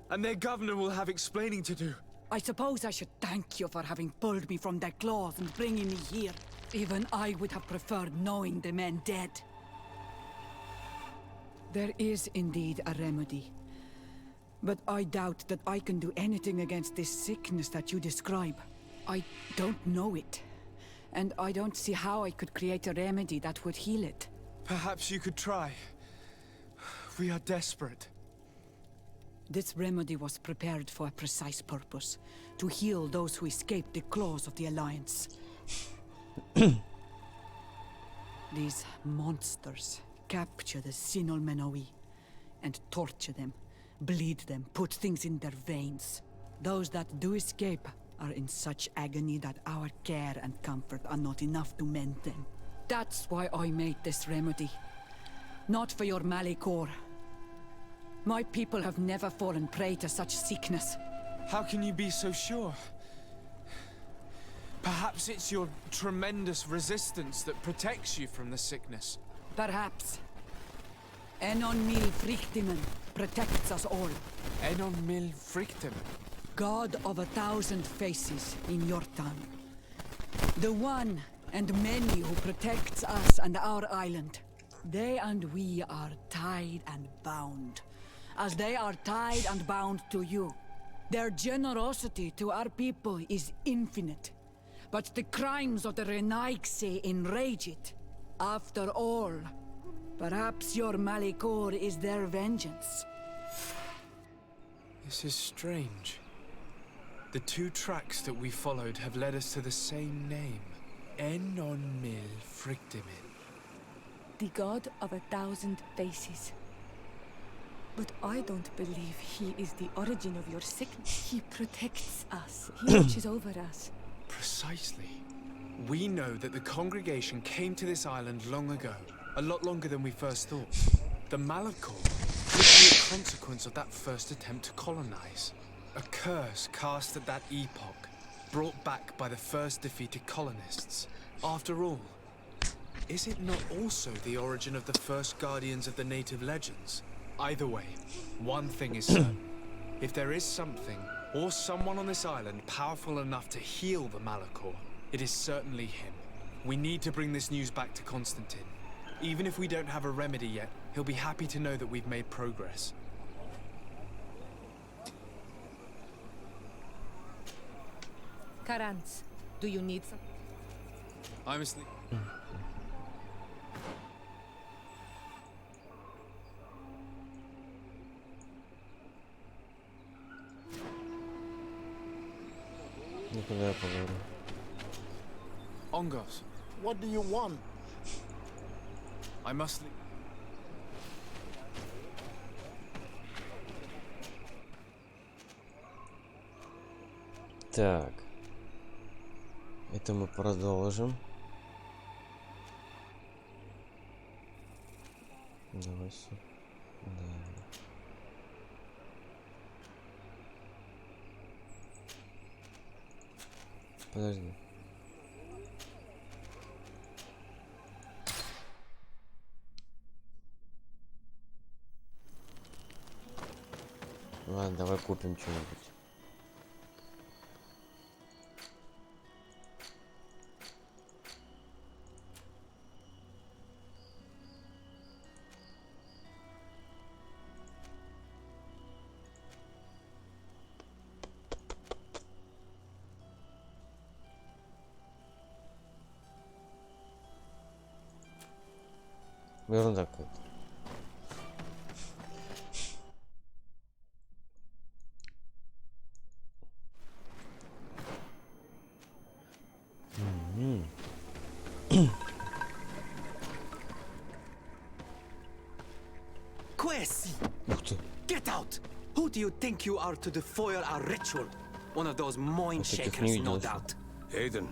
S3: And their governor will have explaining to do.
S6: I suppose I should thank you for having pulled me from their claws and bringing me here. Even I would have preferred knowing the men dead. There is indeed a remedy. But I doubt that I can do anything against this sickness that you describe. I don't know it. And I don't see how I could create a remedy that would heal it.
S3: Perhaps you could try. We are desperate.
S6: This remedy was prepared for a precise purpose. To heal those who escaped the claws of the Alliance. These monsters capture the Sinol Menoi and torture them. Bleed them, put things in their veins. Those that do escape are in such agony that our care and comfort are not enough to mend them. That's why I made this remedy. Not for your Malikor. My people have never fallen prey to such sickness.
S3: How can you be so sure? Perhaps it's your tremendous resistance that protects you from the sickness.
S6: Perhaps. Enon mil frictimen protects us all.
S3: Enon mil frictimen?
S6: God of 1,000 faces in your tongue. The one and many who protects us and our island. They and we are tied and bound, as they are tied and bound to you. Their generosity to our people is infinite, but the crimes of the Renaigse enrage it. After all, perhaps your Malikor is their vengeance.
S3: This is strange. The two tracks that we followed have led us to the same name. Enon Mil Frictimin.
S7: The god of 1,000 faces. But I don't believe he is the origin of your sickness. He protects us. He watches over us.
S3: Precisely. We know that the congregation came to this island long ago. A lot longer than we first thought. The Malakor could be a consequence of that first attempt to colonize. A curse cast at that epoch, brought back by the first defeated colonists. After all, is it not also the origin of the first guardians of the native legends? Either way, one thing is certain. If there is something, or someone on this island powerful enough to heal the Malakor, it is certainly him. We need to bring this news back to Constantine. Even if we don't have a remedy yet, he'll be happy to know that we've made progress.
S7: Karans, do you need some?
S3: I'm asleep.
S1: Никуда я поговорю.
S3: Ongos,
S9: What do you want?
S3: I must leave.
S1: Так. Это мы продолжим. Давай сюда. Да. Подожди. Ладно, давай купим что-нибудь. Ерунда какая-то.
S12: Quest!
S1: Ух ты.
S12: Get out! Who do you think you are to defoil our ritual? One of those mind shakers, no doubt.
S4: Aiden,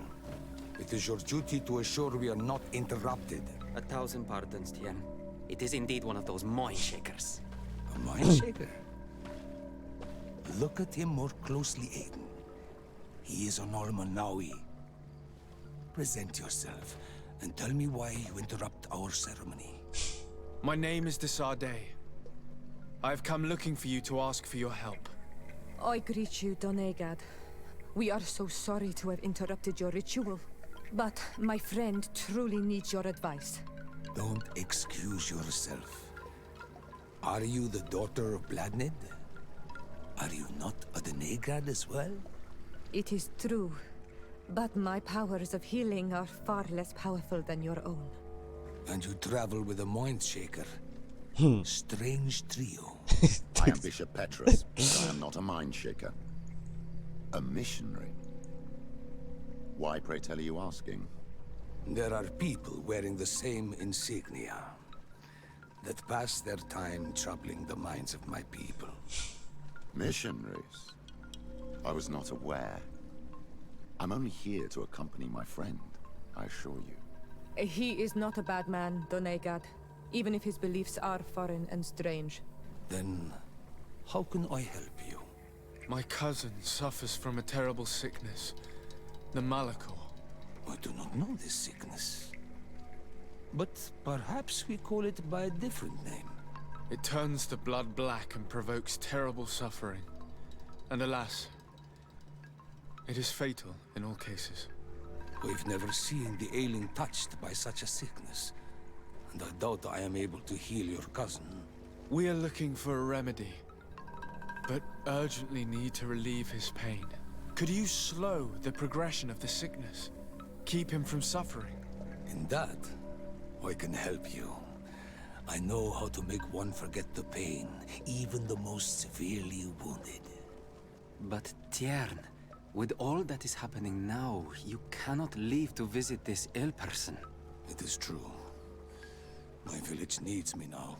S4: it is your duty to assure we are not interrupted.
S12: 1,000 pardons, Tien. It is indeed one of those mind shakers.
S4: A mind shaker? Look at him more closely, Aiden. He is an Almanawi. Present yourself and tell me why you interrupt our ceremony.
S3: My name is Desarde. I've come looking for you to ask for your help.
S7: I greet you, Donegad. We are so sorry to have interrupted your ritual. But my friend truly needs your advice.
S4: Don't excuse yourself. Are you the daughter of Bladnid? Are you not a Donegad as well?
S7: It is true, but my powers of healing are far less powerful than your own.
S4: And you travel with a mind shaker. Strange trio.
S10: I am Bishop Petrus, but I am not a mind shaker. A missionary. Why, pray tell, are you asking?
S4: There are people wearing the same insignia that pass their time troubling the minds of my people.
S10: Missionaries? I was not aware. I'm only here to accompany my friend, I assure you.
S7: He is not a bad man, Donegad, even if his beliefs are foreign and strange.
S4: Then, how can I help you?
S3: My cousin suffers from a terrible sickness, the Malakor.
S4: I do not know this sickness. But perhaps we call it by a different name.
S3: It turns the blood black and provokes terrible suffering. And alas, it is fatal in all cases.
S4: We've never seen the ailing touched by such a sickness, and I doubt I am able to heal your cousin.
S3: We are looking for a remedy, but urgently need to relieve his pain. Could you slow the progression of the sickness? Keep him from suffering?
S4: In that, I can help you. I know how to make one forget the pain, even the most severely wounded.
S12: But Tiern, with all that is happening now, you cannot leave to visit this ill person.
S4: It is true. My village needs me now.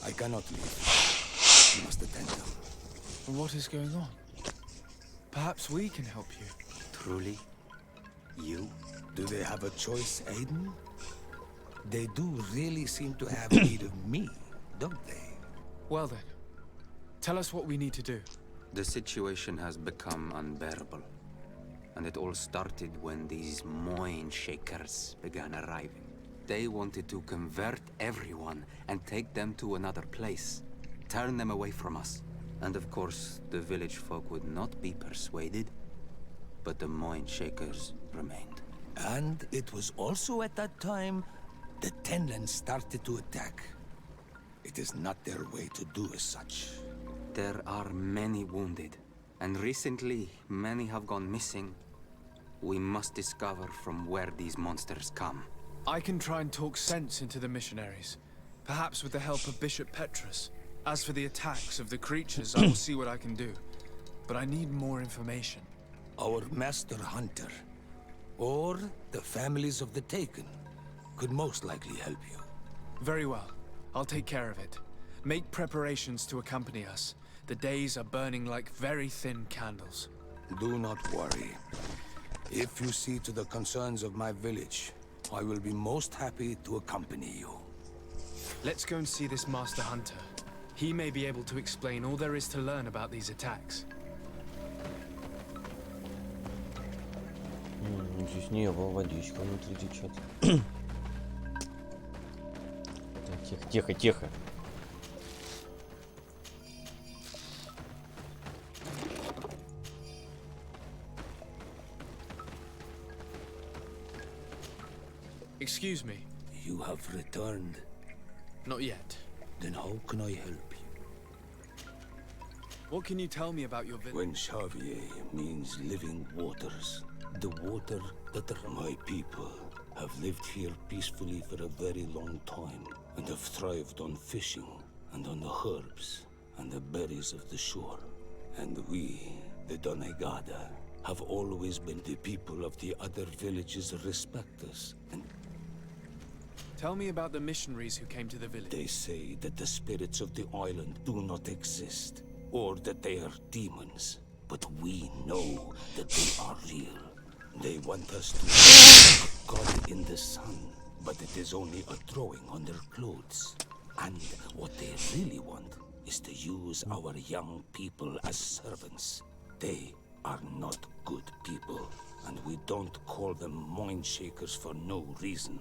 S4: I cannot leave. You must attend them.
S3: What is going on? Perhaps we can help you.
S12: Truly? You?
S4: Do they have a choice, Aiden? They do really seem to have need of me, don't they?
S3: Well then, tell us what we need to do.
S12: The situation has become unbearable. And it all started when these Moin Shakers began arriving. They wanted to convert everyone and take them to another place. Turn them away from us. And of course, the village folk would not be persuaded. But the Moin Shakers remained.
S4: And it was also at that time the Tenland started to attack. It is not their way to do as such.
S12: There are many wounded, and recently many have gone missing. We must discover from where these monsters come.
S3: I can try and talk sense into the missionaries, perhaps with the help of Bishop Petrus. As for the attacks of the creatures, I will see what I can do. But I need more information.
S4: Our master hunter, or the families of the Taken, could most likely help you.
S3: Very well. I'll take care of it. Make preparations to accompany us. The days are burning like very thin candles.
S4: Do not worry. If you see to the concerns of my village, I will be most happy to accompany you.
S3: Let's go and see this master hunter. He may be able to explain all there is to learn about these attacks.
S1: Здесь не было, водичка внутри течет. Тихо, тихо, тихо.
S3: Excuse me.
S4: You have returned.
S3: Not yet.
S4: Then how can I help you?
S3: What can you tell me about your village?
S4: When Xavier means living waters, the water that my people have lived here peacefully for a very long time and have thrived on fishing and on the herbs and the berries of the shore. And we, the Donegada, have always been the people of the other villages respect us. And
S3: tell me about the missionaries who came to the village.
S4: they say that the spirits of the island do not exist, or that they are demons. But we know that they are real. They want us to worship God in the sun, but it is only a drawing on their clothes. And what they really want is to use our young people as servants. They are not good people, and we don't call them mind shakers for no reason.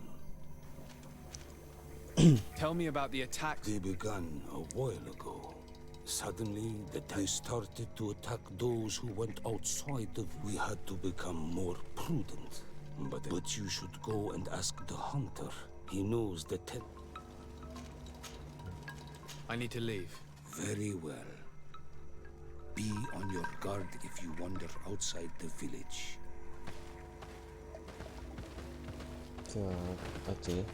S3: Tell me about the attacks.
S4: They began a while ago. Suddenly, they started to attack those who went outside of... We had to become more prudent. But you should go and ask the hunter. He knows the
S3: I need to leave.
S4: Very well. Be on your guard if you wander outside the village.
S1: Так, а ты?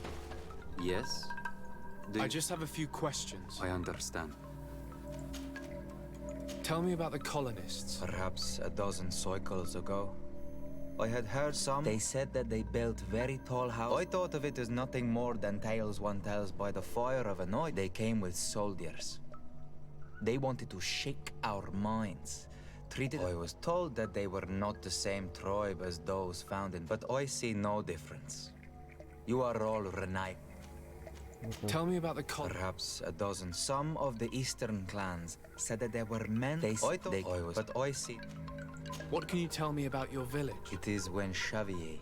S12: Yes?
S3: I just have a few questions.
S12: I understand.
S3: Tell me about the colonists.
S13: Perhaps a dozen cycles ago. I had heard some. They said that they built very tall houses. I thought of it as nothing more than tales one tells by the fire of a night. They came with soldiers. They wanted to shake our minds. I was told that they were not the same tribe as those found in, but I see no difference. You are all Renotor.
S3: Tell me about the
S13: Perhaps a dozen. Some of the eastern clans said that there were men. But I see.
S3: What can you tell me about your village?
S13: It is when Xavier,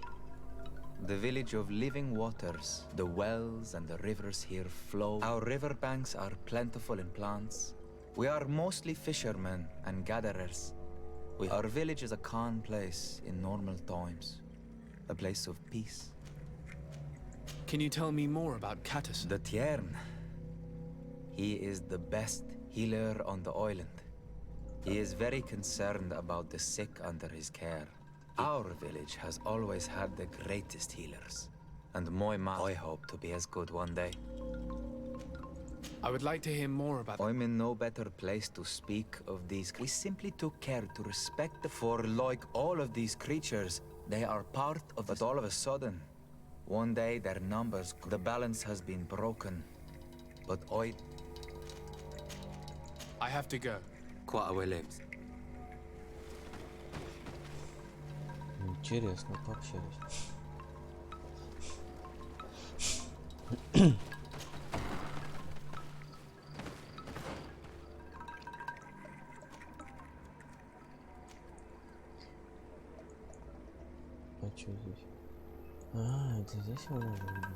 S13: the village of living waters, the wells and the rivers here flow. Our riverbanks are plentiful in plants. We are mostly fishermen and gatherers. Our village is a calm place in normal times. A place of peace.
S3: Can you tell me more about Catus?
S13: The Tiern. He is the best healer on the island. He is very concerned about the sick under his care. Our village has always had the greatest healers. And I hope to be as good one day.
S3: I would like to hear more about
S13: I'm in no better place to speak of these. We simply took care to respect the for like all of these creatures, they are part of it all of a sudden. One day their numbers, the balance has been broken. But
S3: I have to go.
S12: Quite lives.
S1: Интересно, пообщались. А что здесь? А, это здесь его надо убить.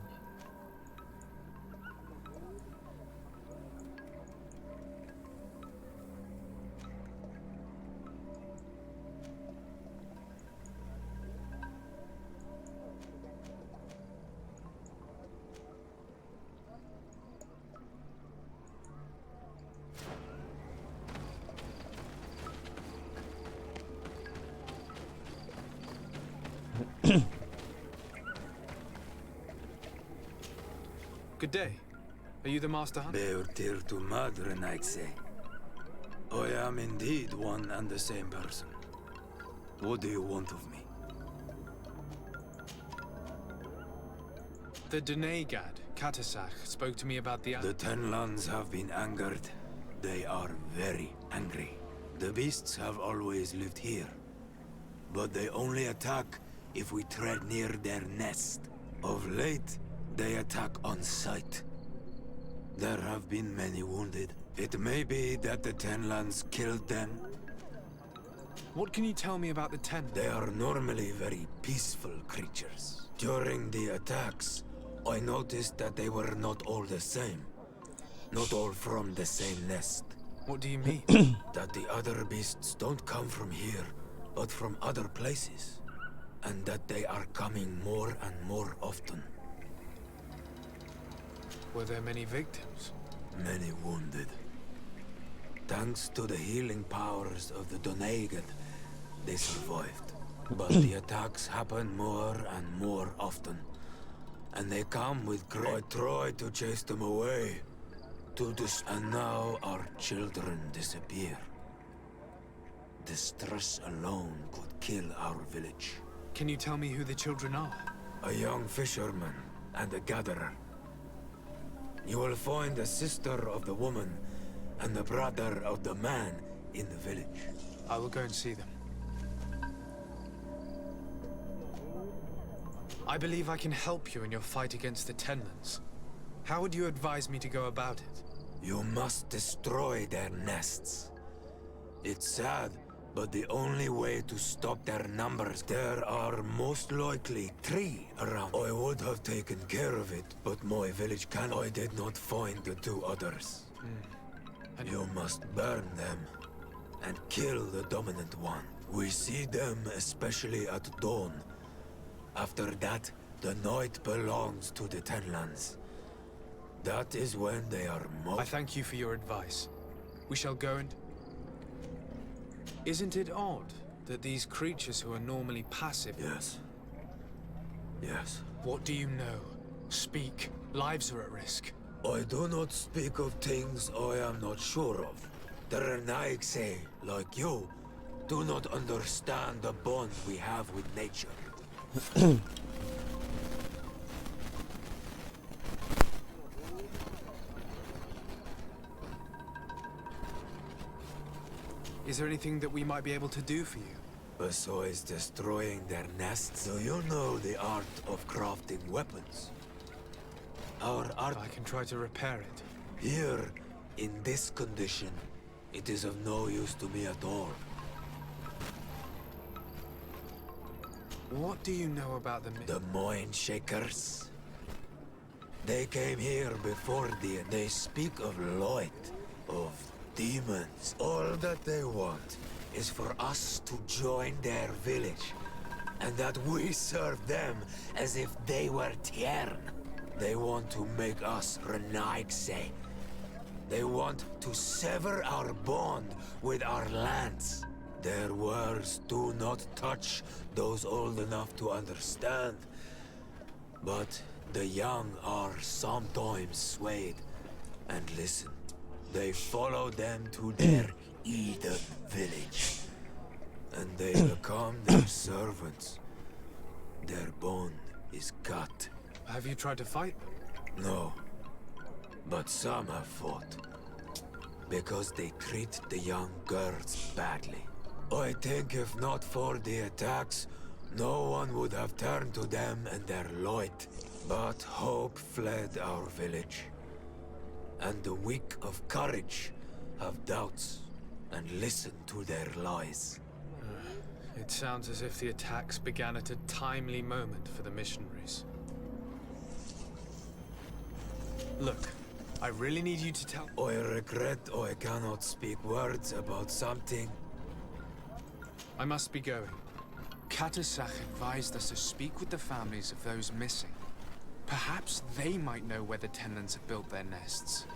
S3: Good day. Are you the master hunter?
S14: Beortir to Madren, I'd say. I am indeed one and the same person. What do you want of me?
S3: The Denegad, Katasach, spoke to me about the...
S14: The Tenlands have been angered. They are very angry. The beasts have always lived here. But they only attack if we tread near their nest. Of late, they attack on sight. There have been many wounded. It may be that the Tenlands killed them.
S3: What can you tell me about the Ten?
S14: They are normally very peaceful creatures. During the attacks, I noticed that they were not all the same. Not all from the same nest.
S3: What do you mean?
S14: That the other beasts don't come from here, but from other places. And that they are coming more and more often.
S3: Were there many victims?
S14: Many wounded. Thanks to the healing powers of the Donegad, they survived. But the attacks happen more and more often. And they come with great... I tried to chase them away. And now our children disappear. The stress alone could kill our village.
S3: Can you tell me who the children are?
S14: A young fisherman and a gatherer. You will find the sister of the woman and the brother of the man in the village.
S3: I will go and see them. I believe I can help you in your fight against the Tenlands. How would you advise me to go about it?
S14: You must destroy their nests. It's sad, but the only way to stop their numbers, there are most likely 3 around. I would have taken care of it, but my village I did not find the 2 others. You must burn them and kill the dominant one. We see them especially at dawn. After that, the night belongs to the Tenlands. That is when they are most...
S3: I thank you for your advice. We shall go and... Isn't it odd that these creatures who are normally passive...
S14: Yes. Yes.
S3: What do you know? Speak. Lives are at risk.
S14: I do not speak of things I am not sure of. The Renaigse, like you, do not understand the bond we have with nature.
S3: Is there anything that we might be able to do for you?
S14: Besides destroying their nests, do you know the art of crafting weapons? Our art...
S3: I can try to repair it.
S14: Here, in this condition, it is of no use to me at all.
S3: What do you know about
S14: the Mind Shakers? They came here before they speak of light, of demons. All that they want is for us to join their village, and that we serve them as if they were Tiern. They want to make us Renaigse. They want to sever our bond with our lands. Their words do not touch those old enough to understand. But the young are sometimes swayed and listen. They follow them to their Eden village, and they become their servants. Their bond is cut.
S3: Have you tried to fight them?
S14: No, but some have fought. Because they treat the young girls badly. I think if not for the attacks, no one would have turned to them and their light. But hope fled our village. And the weak of courage have doubts and listen to their lies.
S3: It sounds as if the attacks began at a timely moment for the missionaries. Look, I really need you to tell—
S14: I regret I cannot speak words about something.
S3: I must be going. Katasach advised us to speak with the families of those missing. Perhaps they might know where the tenants have built their nests.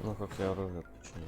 S1: Ну как я оружие починю.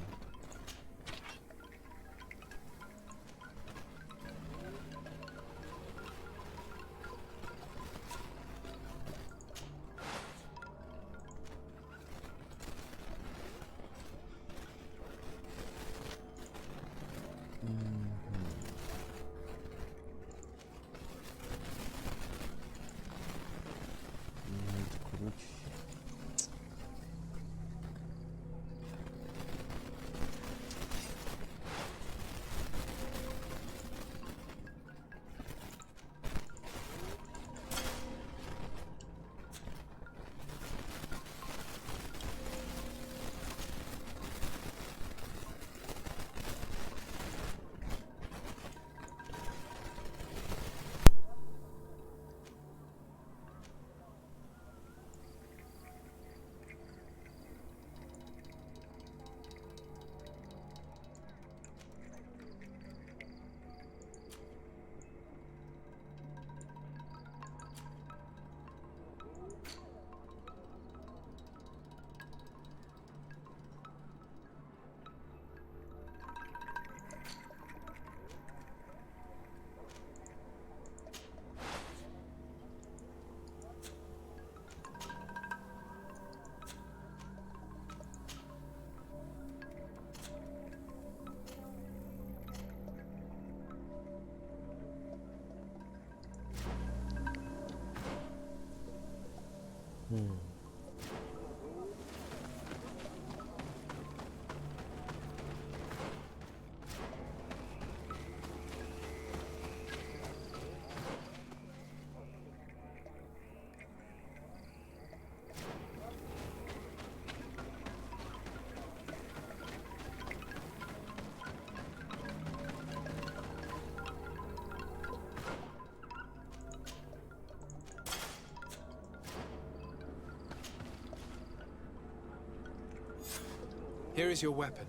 S3: Here is your weapon.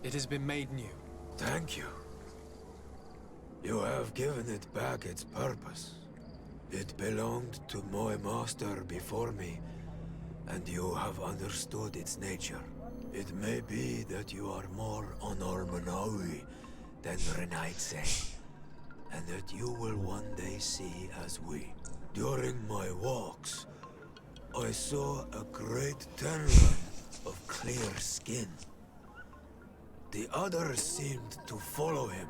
S3: It has been made new.
S14: Thank you. You have given it back its purpose. It belonged to my master before me, and you have understood its nature. It may be that you are more on Ormanawi than Renaitse, and that you will one day see as we. During my walks, I saw a great tan line of clear skin. The others seemed to follow him.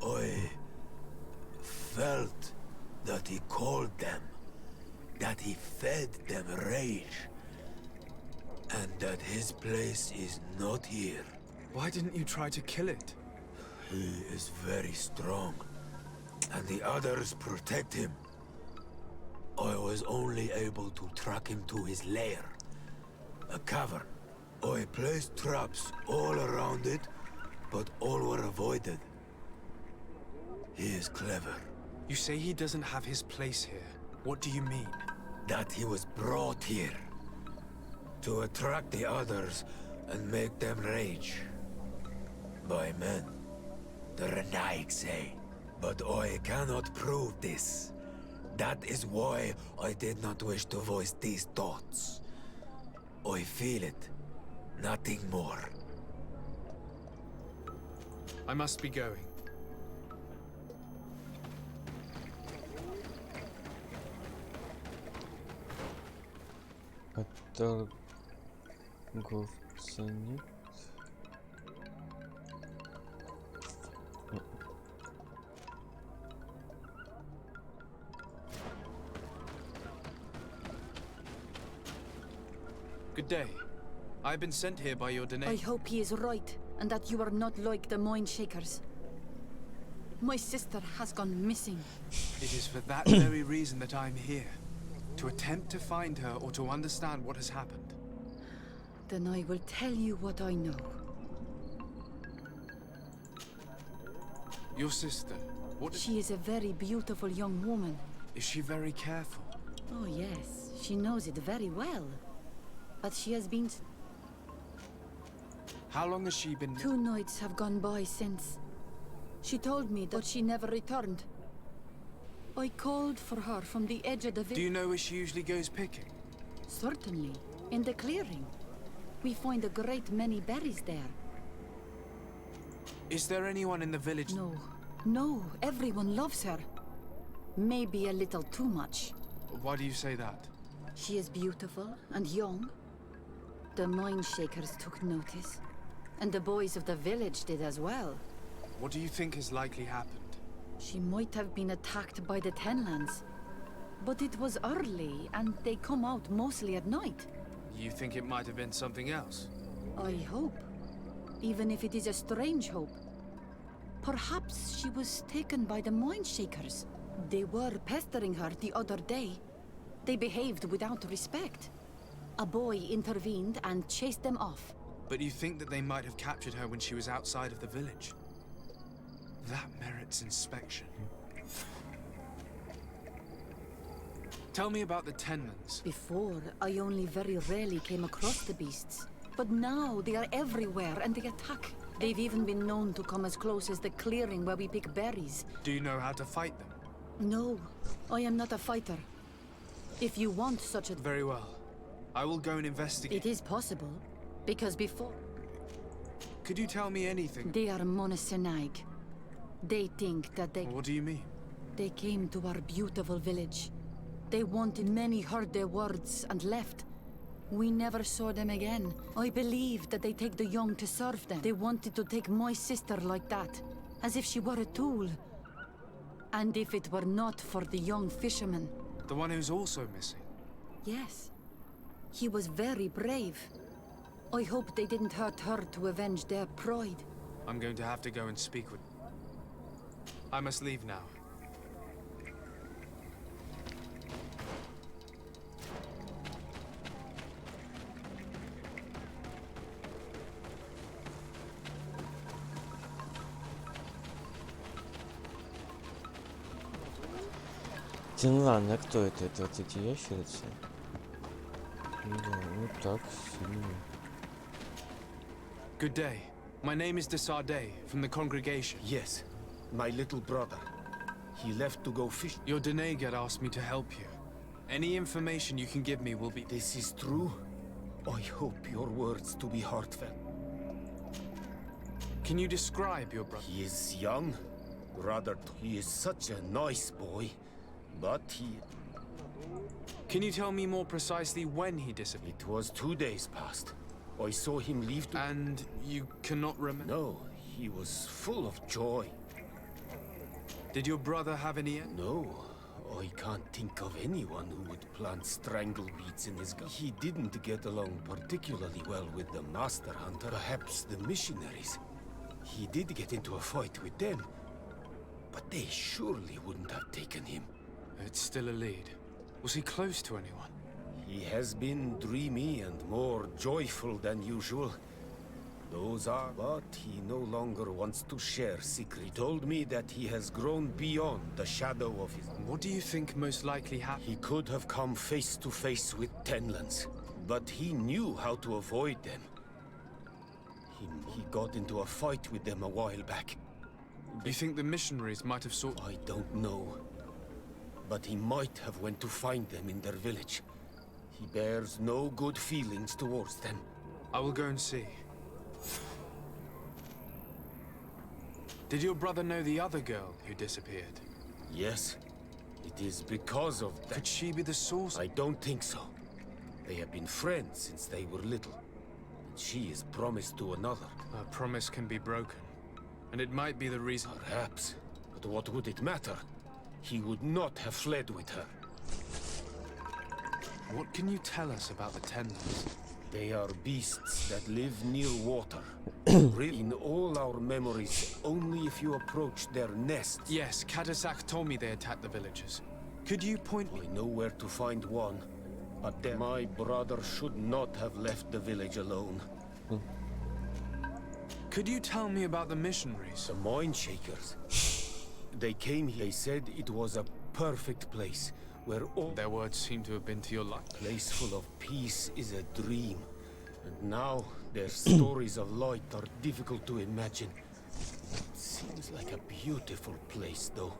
S14: I felt that he called them, that he fed them rage, and that his place is not here.
S3: Why didn't you try to kill it?
S14: He is very strong, and the others protect him. I was only able to track him to his lair, a cavern. I placed traps all around it, but all were avoided. He is clever.
S3: You say he doesn't have his place here. What do you mean?
S14: That he was brought here to attract the others and make them rage. By men, the Renaig say. But I cannot prove this. That is why I did not wish to voice these thoughts. I feel it, nothing more.
S3: I must be going.
S1: Торговца нет.
S3: Good day. I've been sent here by your donation.
S5: I hope he is right, and that you are not like the Moin Shakers. My sister has gone missing.
S3: It is for that very reason that I'm here. To attempt to find her or to understand what has happened.
S5: Then I will tell you what I know.
S3: Your sister, what is...
S5: She is a very beautiful young woman.
S3: Is she very careful?
S5: Oh yes, she knows it very well. But she has been...
S3: How long has she been...
S5: 2 nights have gone by since. She told me that she never returned. I called for her from the edge of the village.
S3: Do you know where she usually goes picking?
S5: Certainly. In the clearing. We find a great many berries there.
S3: Is there anyone in the village?
S5: No. No, everyone loves her. Maybe a little too much.
S3: Why do you say that?
S5: She is beautiful and young. The Mind Shakers took notice. And the boys of the village did as well.
S3: What do you think has likely happened?
S5: She might have been attacked by the Tenlands. But it was early, and they come out mostly at night.
S3: You think it might have been something else?
S5: I hope. Even if it is a strange hope. Perhaps she was taken by the Mind Shakers. They were pestering her the other day. They behaved without respect. A boy intervened and chased them off.
S3: But you think that they might have captured her when she was outside of the village? That merits inspection. Tell me about the Tenmans.
S5: Before, I only very rarely came across the beasts. But now they are everywhere and they attack. They've even been known to come as close as the clearing where we pick berries.
S3: Do you know how to fight them?
S5: No, I am not a fighter. If you want such a...
S3: Very well. I will go and investigate.
S5: It is possible, because before...
S3: Could you tell me anything?
S5: They are Monasenag. They think that they...
S3: What do you mean?
S5: They came to our beautiful village. They wanted, many heard their words and left. We never saw them again. I believe that they take the young to serve them. They wanted to take my sister like that, as if she were a tool. And if it were not for the young fisherman...
S3: The one who's also missing?
S5: Yes. He was very brave. I hope they didn't hurt her to avenge their pride.
S3: I'm going to have to go and speak with... I must leave now.
S1: Тинлан, а кто это? Это вот эти ящерицы? Да, вот так, сильно.
S3: Good day. My name is Desardet, from the congregation.
S9: Yes, my little brother.
S4: He left to go fish.
S3: Your Denegat asked me to help you. Any information you can give me will be...
S4: This is true. I hope your words to be heartfelt.
S3: Can you describe your brother?
S4: He is young. Rather, he is such a nice boy. But he...
S3: Can you tell me more precisely when he disappeared?
S4: It was 2 days past. I saw him leave to...
S3: And you cannot remember?
S4: No, he was full of joy.
S3: Did your brother have any...
S4: No, I can't think of anyone who would plant strangle beads in his gut. He didn't get along particularly well with the Master Hunter, perhaps the missionaries. He did get into a fight with them, but they surely wouldn't have taken him.
S3: It's still a lead. Was he close to anyone?
S4: He has been dreamy and more joyful than usual. Those are... But he no longer wants to share secrets. He told me that he has grown beyond the shadow of his...
S3: What do you think most likely happened?
S4: He could have come face to face with Tenlands, but he knew how to avoid them. He got into a fight with them a while back.
S3: You think the missionaries might have sought...
S4: I don't know. But he might have went to find them in their village. He bears no good feelings towards them.
S3: I will go and see. Did your brother know the other girl who disappeared?
S4: Yes. It is because of that.
S3: Could she be the source?
S4: I don't think so. They have been friends since they were little. And she is promised to another.
S3: A promise can be broken. And it might be the reason...
S4: Perhaps. But what would it matter? He would not have fled with her.
S3: What can you tell us about the Tenlands?
S4: They are beasts that live near water. In all our memories, only if you approach their nests.
S3: Yes, Katasak told me they attacked the villagers. Could you point me...
S4: I know where to find one. But then my brother should not have left the village alone.
S3: Could you tell me about the missionaries?
S4: The Mind Shakers. They came here. They said it was a perfect place, where all...
S3: Their words seem to have been to your life.
S4: A place full of peace is a dream. And now, their stories of light are difficult to imagine. It seems like a beautiful place, though.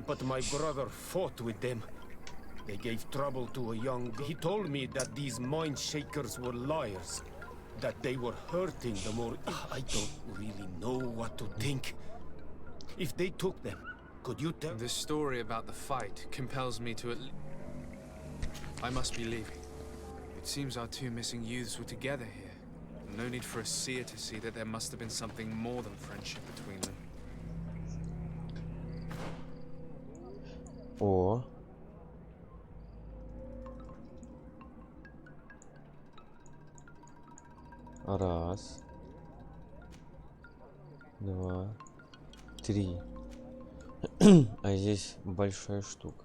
S4: But my brother fought with them. They gave trouble to a young girl. He told me that these Mind Shakers were liars. That they were hurting the more... I don't really know what to think. If they took them, could you tell...
S3: This story about the fight compels me to... I must be leaving. It seems our two missing youths were together here. No need for a seer to see that there must have been something more than friendship between them.
S1: О. Раз. Два. Три. А здесь большая штука.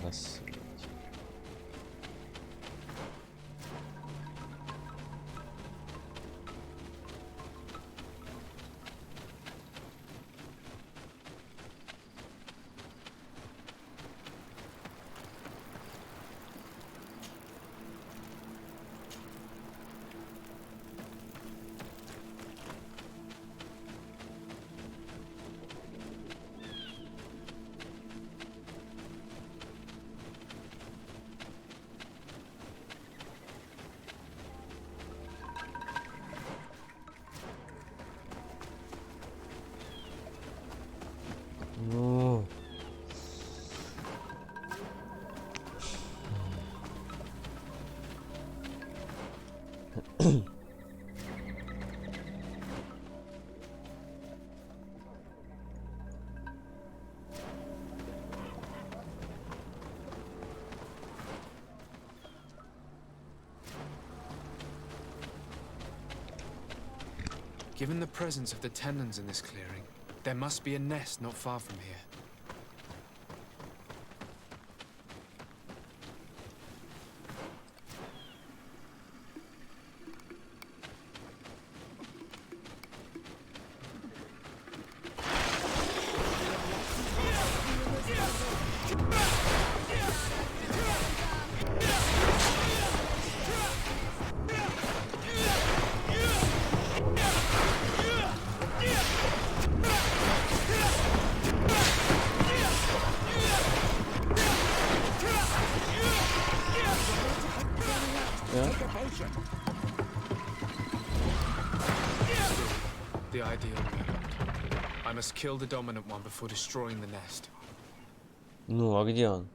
S1: Раз. Ну.
S3: Given the presence of the Tenlands in this clearing, there must be a nest not far from here. The ideal mode. I must kill the dominant one before destroying the nest.
S1: Ну, а где он?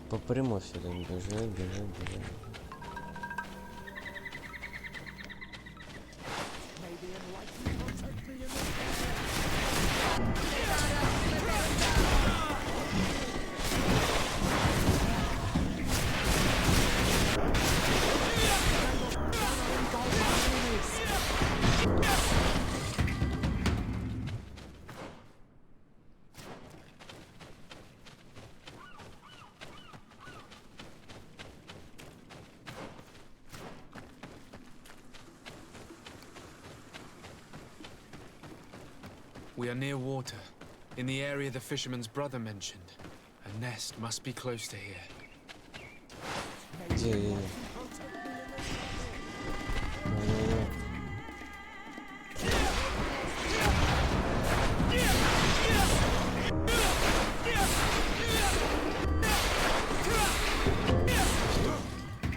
S1: По прямой сюда бежать.
S3: We are near water, in the area the fisherman's brother mentioned. A nest must be close to here.
S1: Где?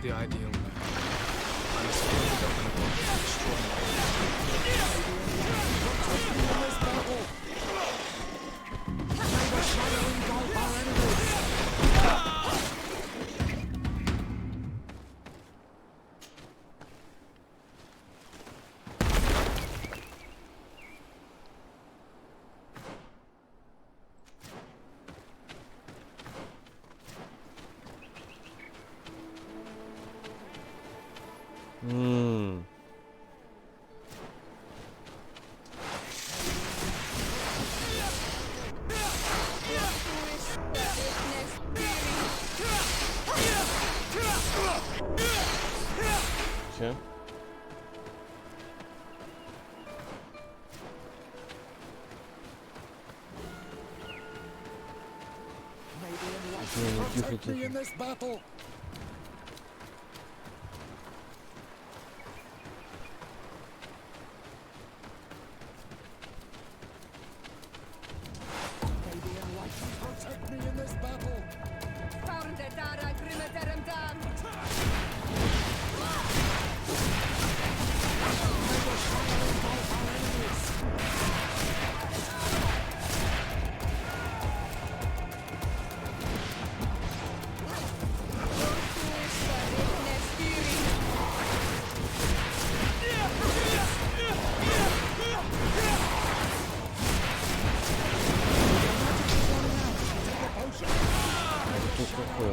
S3: The ideal mode. I must kill the dominant one to destroy Че?
S8: Tихо.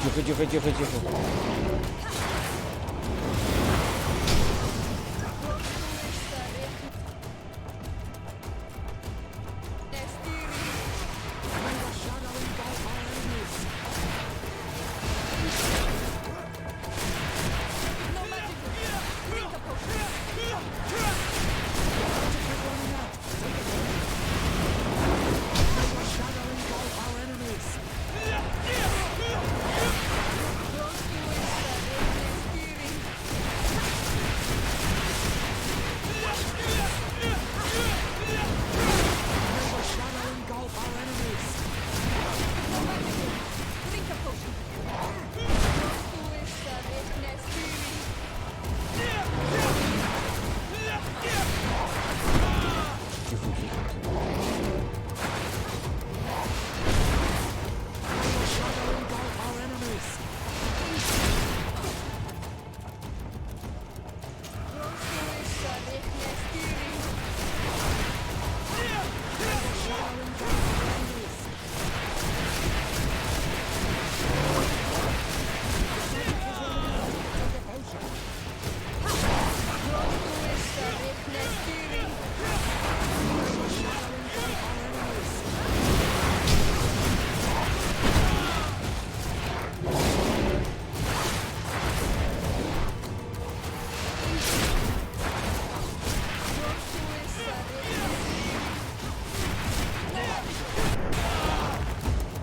S1: Тихо, тихо, тихо, тихо.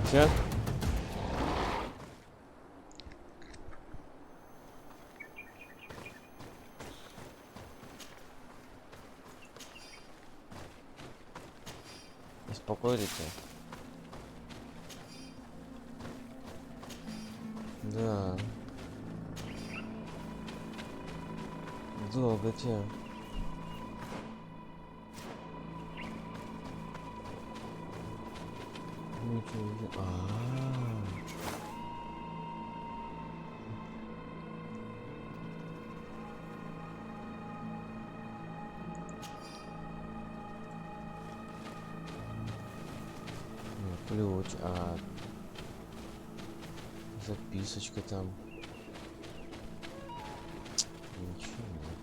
S1: Все? Успокоились? Да. Долго тебе. Ничего. Ключ, записочка там. Ничего нет.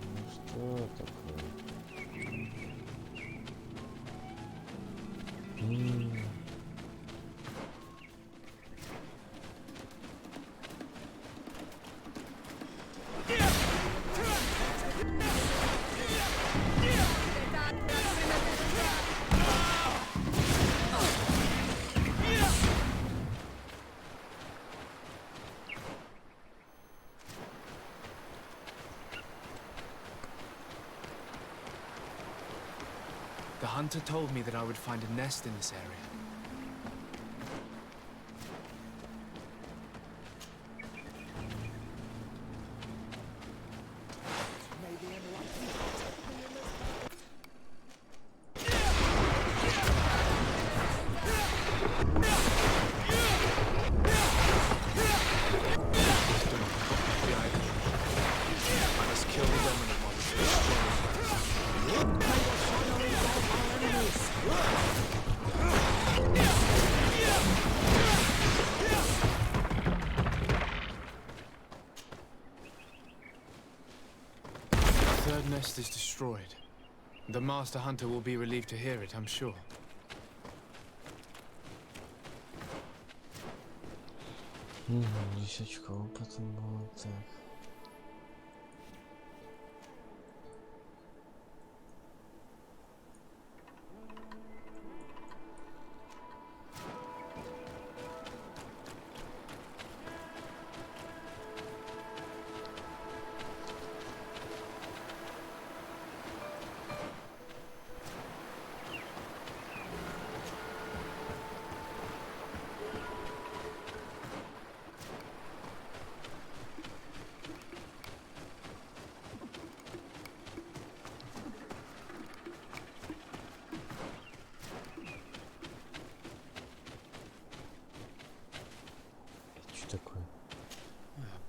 S1: Ну что такое?
S3: The hunter told me that I would find a nest in this area. I must kill the dominant The third nest is destroyed. The master hunter will be relieved to hear it, I'm sure.
S1: Десяточка опыта было так.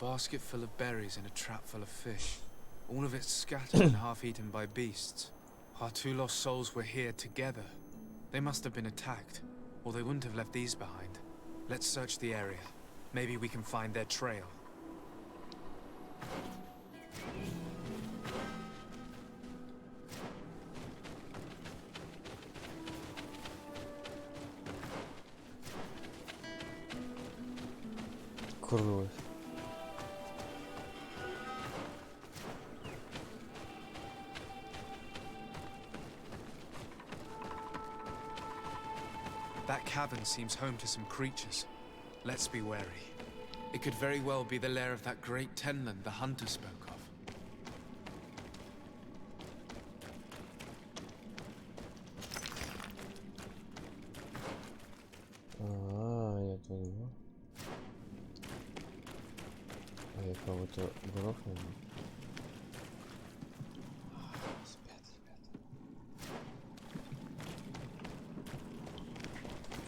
S3: basket full of berries and a trap full of fish. All of it scattered and half eaten by beasts. Our 2 lost souls were here together. They must have been attacked, or they wouldn't have left these behind. Let's search the area. Maybe we can find their trail.
S1: Кровь.
S3: That cavern seems home to some creatures. Let's be wary. It could very well be the lair of that great tenland the hunter spoke of.
S1: Я понял. А я кого-то грохнул. Спят, ребята.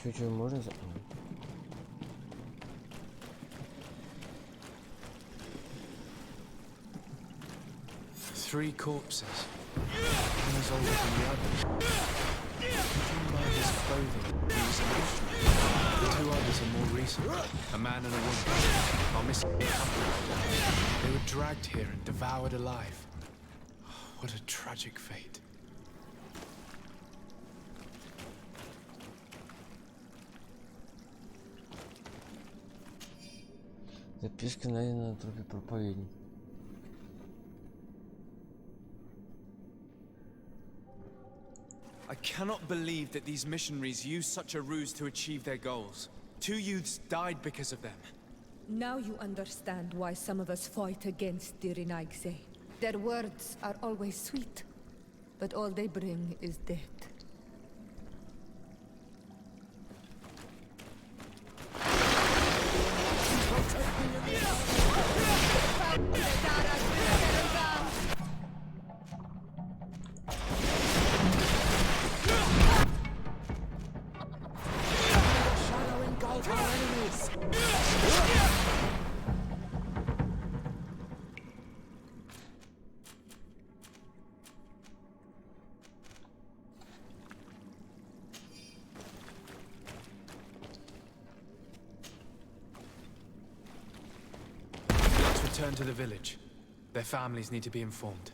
S1: Чуть-чуть можно за...
S3: 3 corpses. One is older than the others. Judging by his clothing, he was a missionary. The 2 others are more recent. A man and a woman are missing a couple. They were dragged here and devoured alive. What a tragic fate.
S1: Записка найдена на трупе проповедника.
S3: I cannot believe that these missionaries used such a ruse to achieve their goals. 2 youths died because of them.
S7: Now you understand why some of us fight against the Renaigse. Their words are always sweet, but all they bring is death.
S3: Return to the village. Their families need to be informed.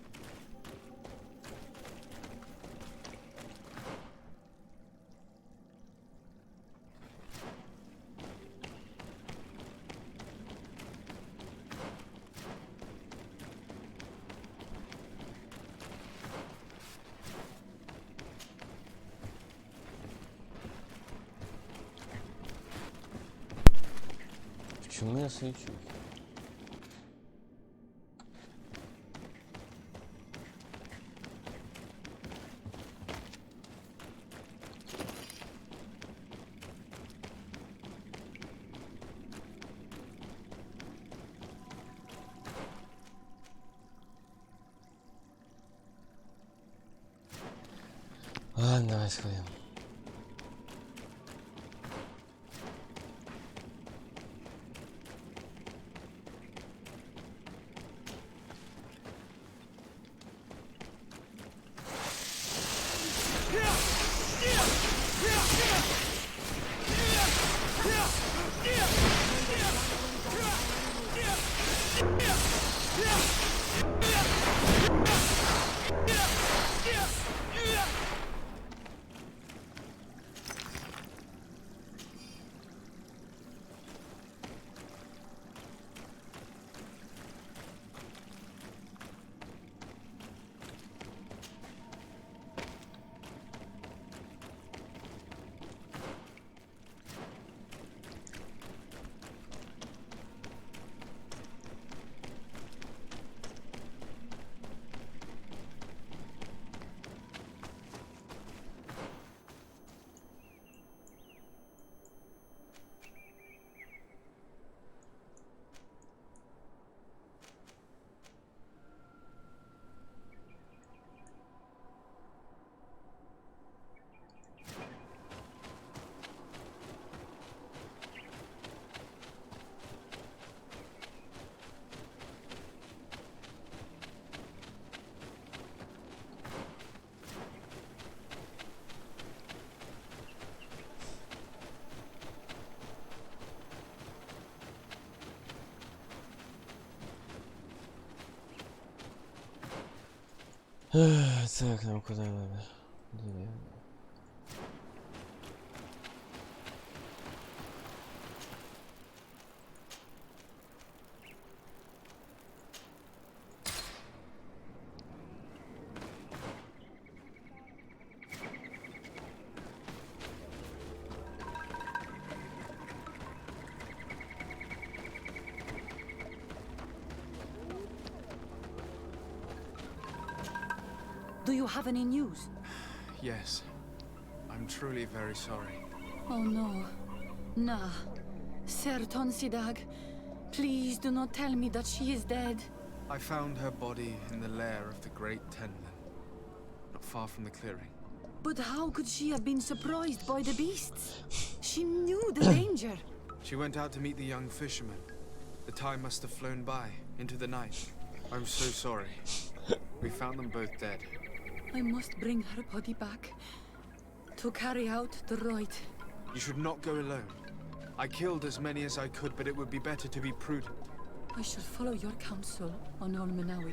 S1: Почему я свечусь? Ладно, давай сходим. Так, нам куда надо?
S5: Do you have any news?
S3: Yes. I'm truly very sorry.
S5: Oh no. Nah. Ser Tonsidag, please do not tell me that she is dead.
S3: I found her body in the lair of the Great Tenman, not far from the clearing.
S5: But how could she have been surprised by the beasts? She knew the danger.
S3: She went out to meet the young fisherman. The time must have flown by, into the night. I'm so sorry. We found them both dead.
S5: I must bring her body back to carry out the rite.
S3: You should not go alone. I killed as many as I could, but it would be better to be prudent.
S5: I shall follow your counsel on Olmenawi.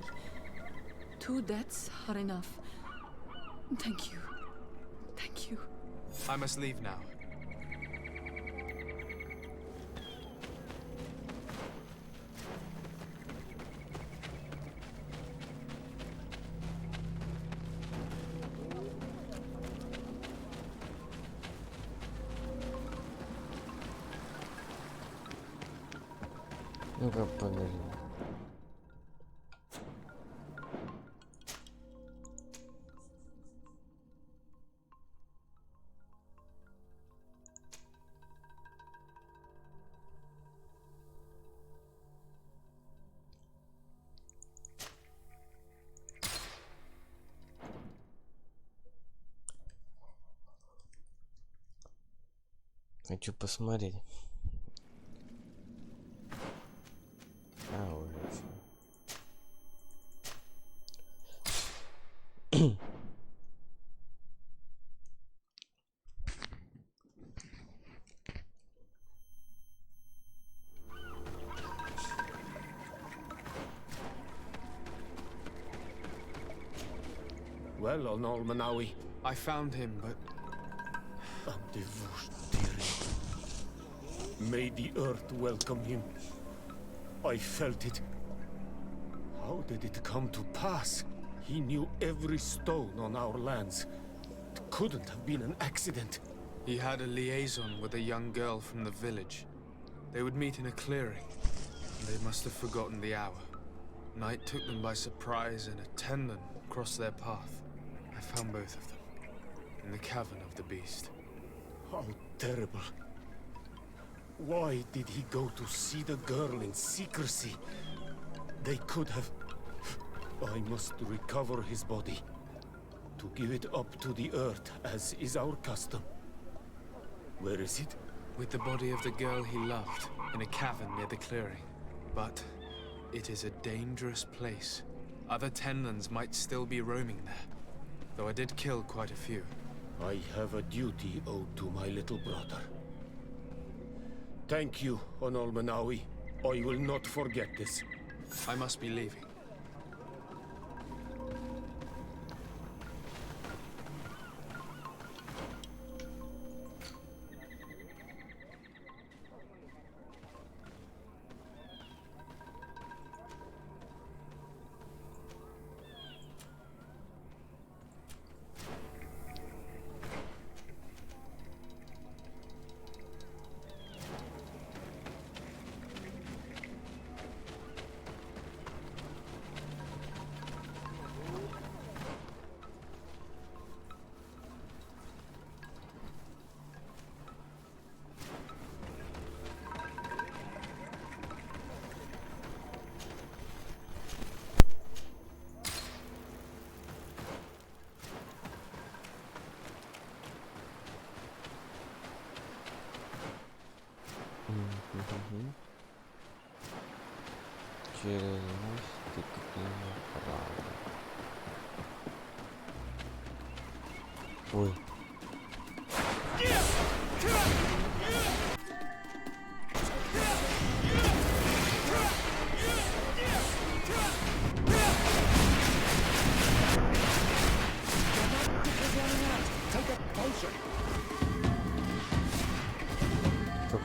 S5: 2 deaths are enough. Thank you. Thank you.
S3: I must leave now.
S1: Ну-ка, подожди. Хочу посмотреть. А, уже всё.
S9: Well, on Olmenawi.
S3: I found him, but...
S9: May the earth welcome him. I felt it. How did it come to pass? He knew every stone on our lands. It couldn't have been an accident.
S3: He had a liaison with a young girl from the village. They would meet in a clearing. They must have forgotten the hour. Night took them by surprise and a Tenman crossed their path. I found both of them. In the cavern of the beast.
S9: How terrible. Why did he go to see the girl in secrecy? They could have... I must recover his body. To give it up to the earth, as is our custom. Where is it?
S3: With the body of the girl he loved, in a cavern near the clearing. But it is a dangerous place. Other Tenlans might still be roaming there. Though I did kill quite a few.
S9: I have a duty owed to my little brother. Thank you, on Olmenawi. I will not forget this.
S3: I must be leaving.
S1: Через мостик и направо. Ой.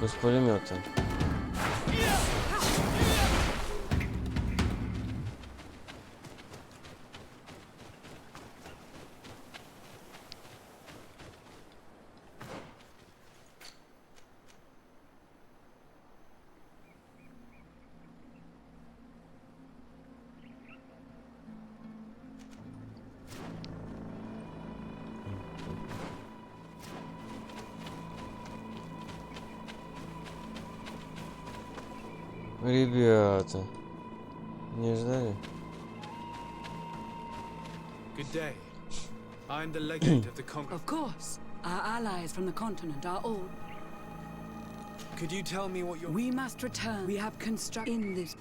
S1: Только с пулемета. Ребята, не ждали?
S3: Good day. I'm the legate of the
S6: Of course. Our allies from the continent are all...
S3: Could you tell me what your...
S6: We must return. We have constructed in this...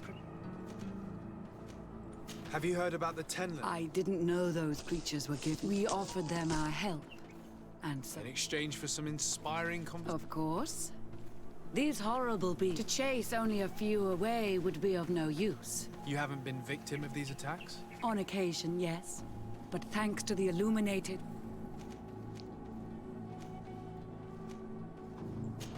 S3: Have you heard about the Tenland?
S6: I didn't know those creatures were given. We offered them our help. And so...
S3: In exchange for some inspiring conversation?
S6: Of course. These horrible beasts. To chase only a few away would be of no use.
S3: You haven't been victim of these attacks?
S6: On occasion, yes. But thanks to the illuminated...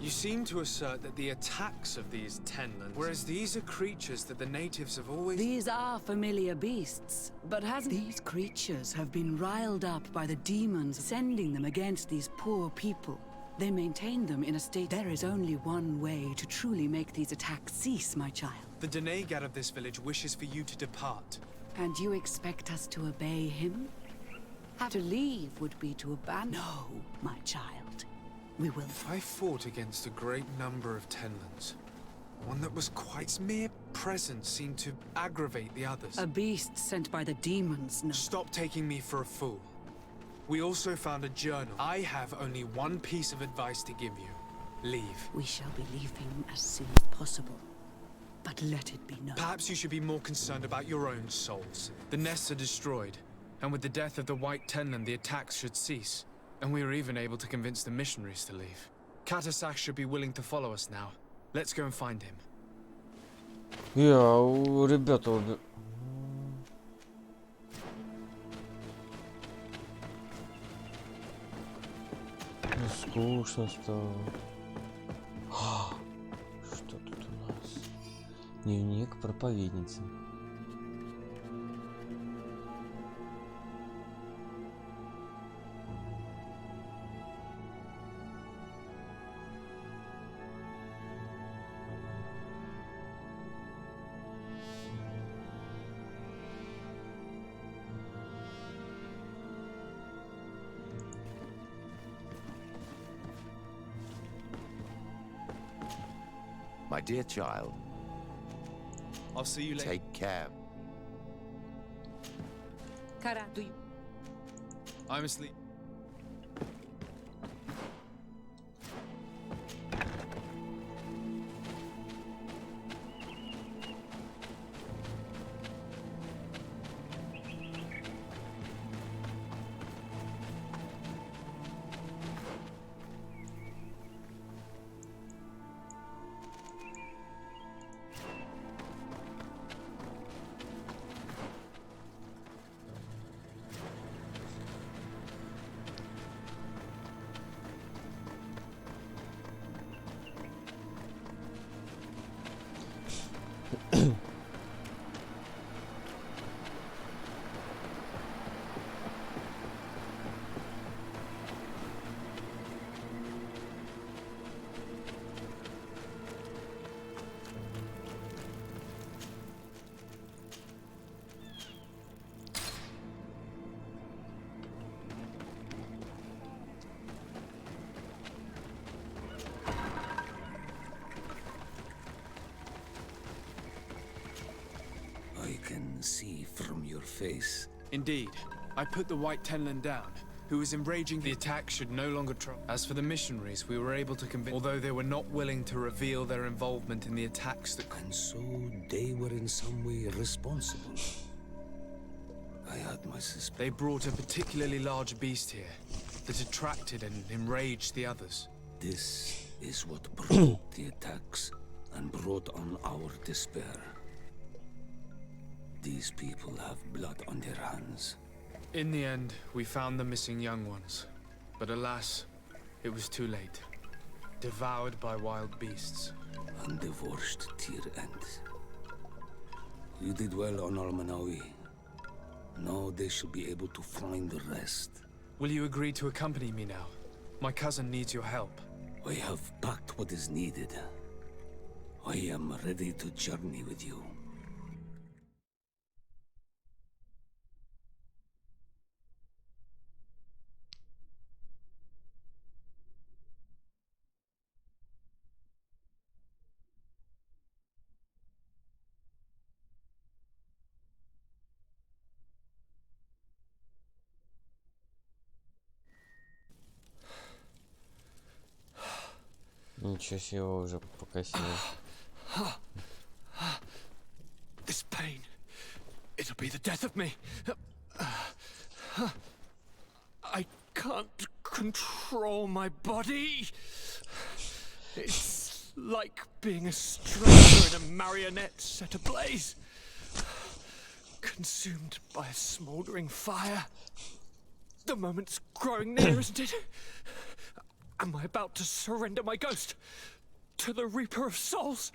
S3: You seem to assert that the attacks of these Tenlands, whereas these are creatures that the natives have always...
S6: These are familiar beasts, but these creatures have been riled up by the demons, sending them against these poor people. They maintain them in a state... There is only one way to truly make these attacks cease, my child.
S3: The Denegat of this village wishes for you to depart.
S6: And you expect us to obey him? To leave would be to abandon... No, my child. We will...
S3: I fought against a great number of Tenlands. One that was quite... Its mere presence seemed to aggravate the others.
S6: A beast sent by the demons, no.
S3: Stop taking me for a fool. We also found a journal. I have only one piece of advice to give you. Leave.
S6: We shall be leaving as soon as possible. But let it be known.
S3: Perhaps you should be more concerned about your own souls. The nests are destroyed, and with the death of the White Tenland, the attacks should cease. And we were even able to convince the missionaries to leave. Katasak should be willing to follow us now. Let's go and find him.
S1: Ребята, скучно стало. Что тут у нас? Дневник проповедницы.
S10: My dear child,
S3: I'll see you later.
S10: take care.
S6: Kara, do you...
S3: I'm asleep.
S4: I can see from your face.
S3: Indeed. I put the White Tenland down, who was enraging. The attack should no longer trouble. As for the missionaries, we were able to convince, although they were not willing to reveal their involvement in the attacks that...
S4: And so they were in some way responsible. I had my suspicions.
S3: They brought a particularly large beast here that attracted and enraged the others.
S4: This is what provoked the attacks and brought on our despair. These people have blood on their hands.
S3: In the end, we found the missing young ones. But alas, it was too late. devoured by wild beasts.
S4: And the worst tier end. You did well on Almanawi. Now they shall be able to find the rest.
S3: Will you agree to accompany me now? My cousin needs your help.
S4: I have packed what is needed. I am ready to journey with you.
S1: Ничего себе, его уже покосило.
S3: This pain, it'll be the death of me. I can't control my body. It's like being a stranger in a marionette set ablaze. Consumed by a smoldering fire. The moment's growing near, isn't it? Am I about to surrender my ghost to the Reaper of Souls?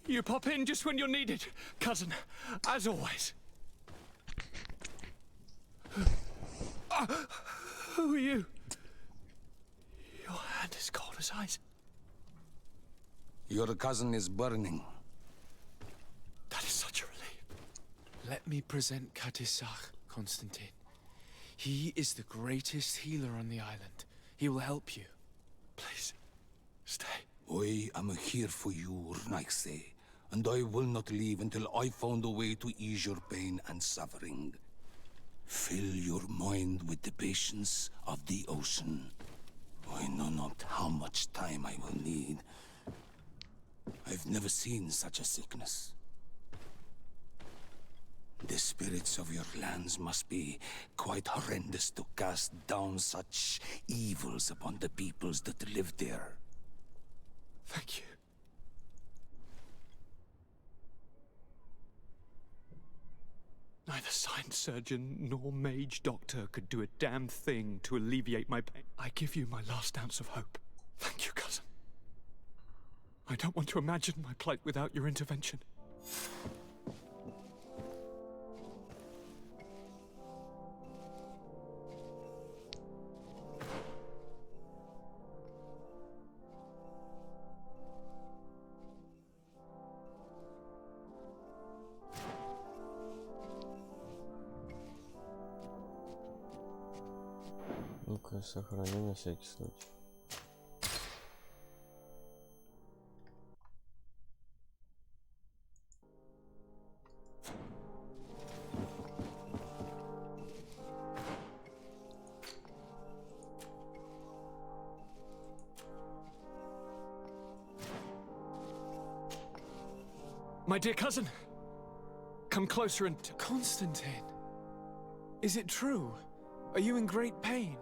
S3: You pop in just when you're needed, cousin, as always. Who are you? Your hand is cold as ice.
S4: Your cousin is burning.
S3: That is such a relief. Let me present Katisach, Constantine. He is the greatest healer on the island. He will help you. Please, stay.
S4: I am here for you, Rnaise, and I will not leave until I found a way to ease your pain and suffering. Fill your mind with the patience of the ocean. I know not how much time I will need. I've never seen such a sickness. The spirits of your lands must be quite horrendous to cast down such evils upon the peoples that live there.
S3: Thank you. Neither science surgeon nor mage doctor could do a damn thing to alleviate my pain. I give you my last ounce of hope. Thank you, cousin. I don't want to imagine my plight without your intervention.
S1: Ну-ка, сохрани на всякий случай.
S3: My dear cousin, come closer and... Constantine, is it true? Are you in great pain?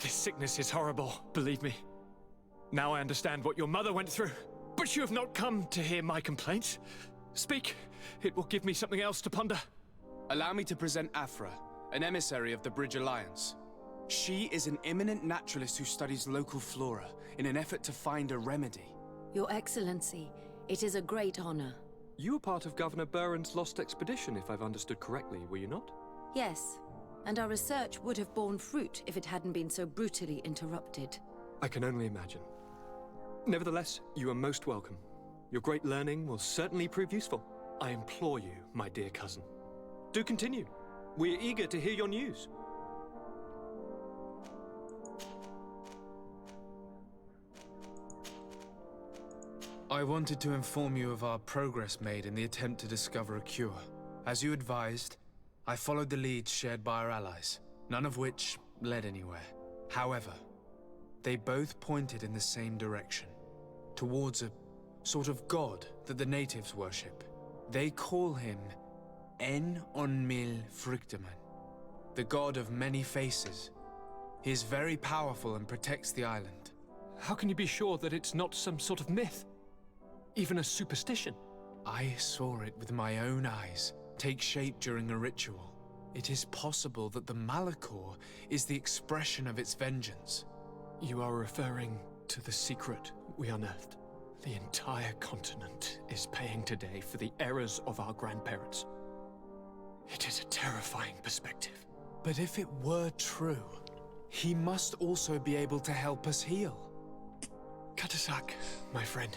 S3: This sickness is horrible, believe me. Now I understand what your mother went through. But you have not come to hear my complaints. Speak, it will give me something else to ponder. Allow me to present Afra, an emissary of the Bridge Alliance. She is an eminent naturalist who studies local flora in an effort to find a remedy.
S15: Your Excellency, it is a great honor.
S16: You were part of Governor Burren's lost expedition, if I've understood correctly, were you not?
S15: Yes, and our research would have borne fruit if it hadn't been so brutally interrupted.
S16: I can only imagine. Nevertheless, you are most welcome. Your great learning will certainly prove useful. I implore you, my dear cousin. Do continue. We are eager to hear your news.
S3: I wanted to inform you of our progress made in the attempt to discover a cure. As you advised, I followed the leads shared by our allies, none of which led anywhere. However, they both pointed in the same direction, towards a sort of god that the natives worship. They call him En Onmil Frictaman, the god of many faces. He is very powerful and protects the island.
S16: How can you be sure that it's not some sort of myth? Even a superstition?
S3: I saw it with my own eyes take shape during a ritual. It is possible that the Malachor is the expression of its vengeance.
S16: You are referring to the secret we unearthed. The entire continent is paying today for the errors of our grandparents. It is a terrifying perspective.
S3: But if it were true, he must also be able to help us heal.
S16: Katasak, my friend.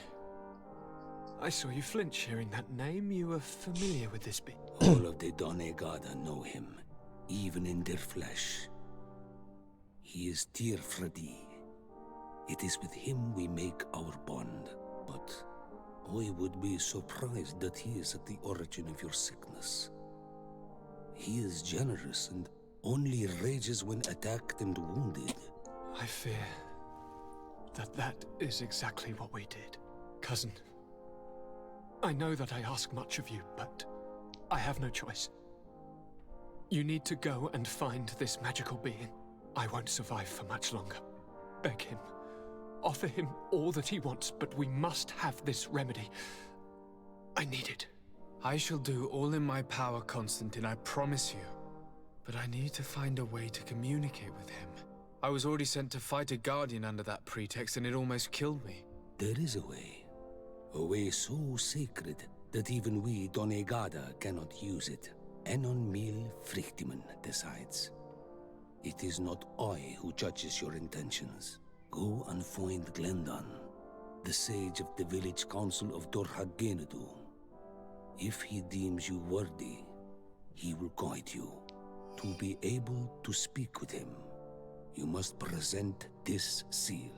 S16: I saw you flinch hearing that name. You were familiar with this being.
S4: All of the Donegada know him, even in their flesh. He is Tyr Fredi. It is with him we make our bond, but I would be surprised that he is at the origin of your sickness. He is generous and only rages when attacked and wounded.
S16: I fear that is exactly what we did. Cousin, I know that I ask much of you, but I have no choice. You need to go and find this magical being. I won't survive for much longer. Beg him. Offer him all that he wants, but we must have this remedy. I need it.
S3: I shall do all in my power, Constantine, I promise you. But I need to find a way to communicate with him. I was already sent to fight a guardian under that pretext, and it almost killed me.
S4: There is a way so sacred that even we Donegada cannot use it. Enon Mil Frichtiman decides. It is not I who judges your intentions. Go and find Glendan, the sage of the village council of Dorhagenedu. If he deems you worthy, he will guide you. To be able to speak with him, you must present this seal.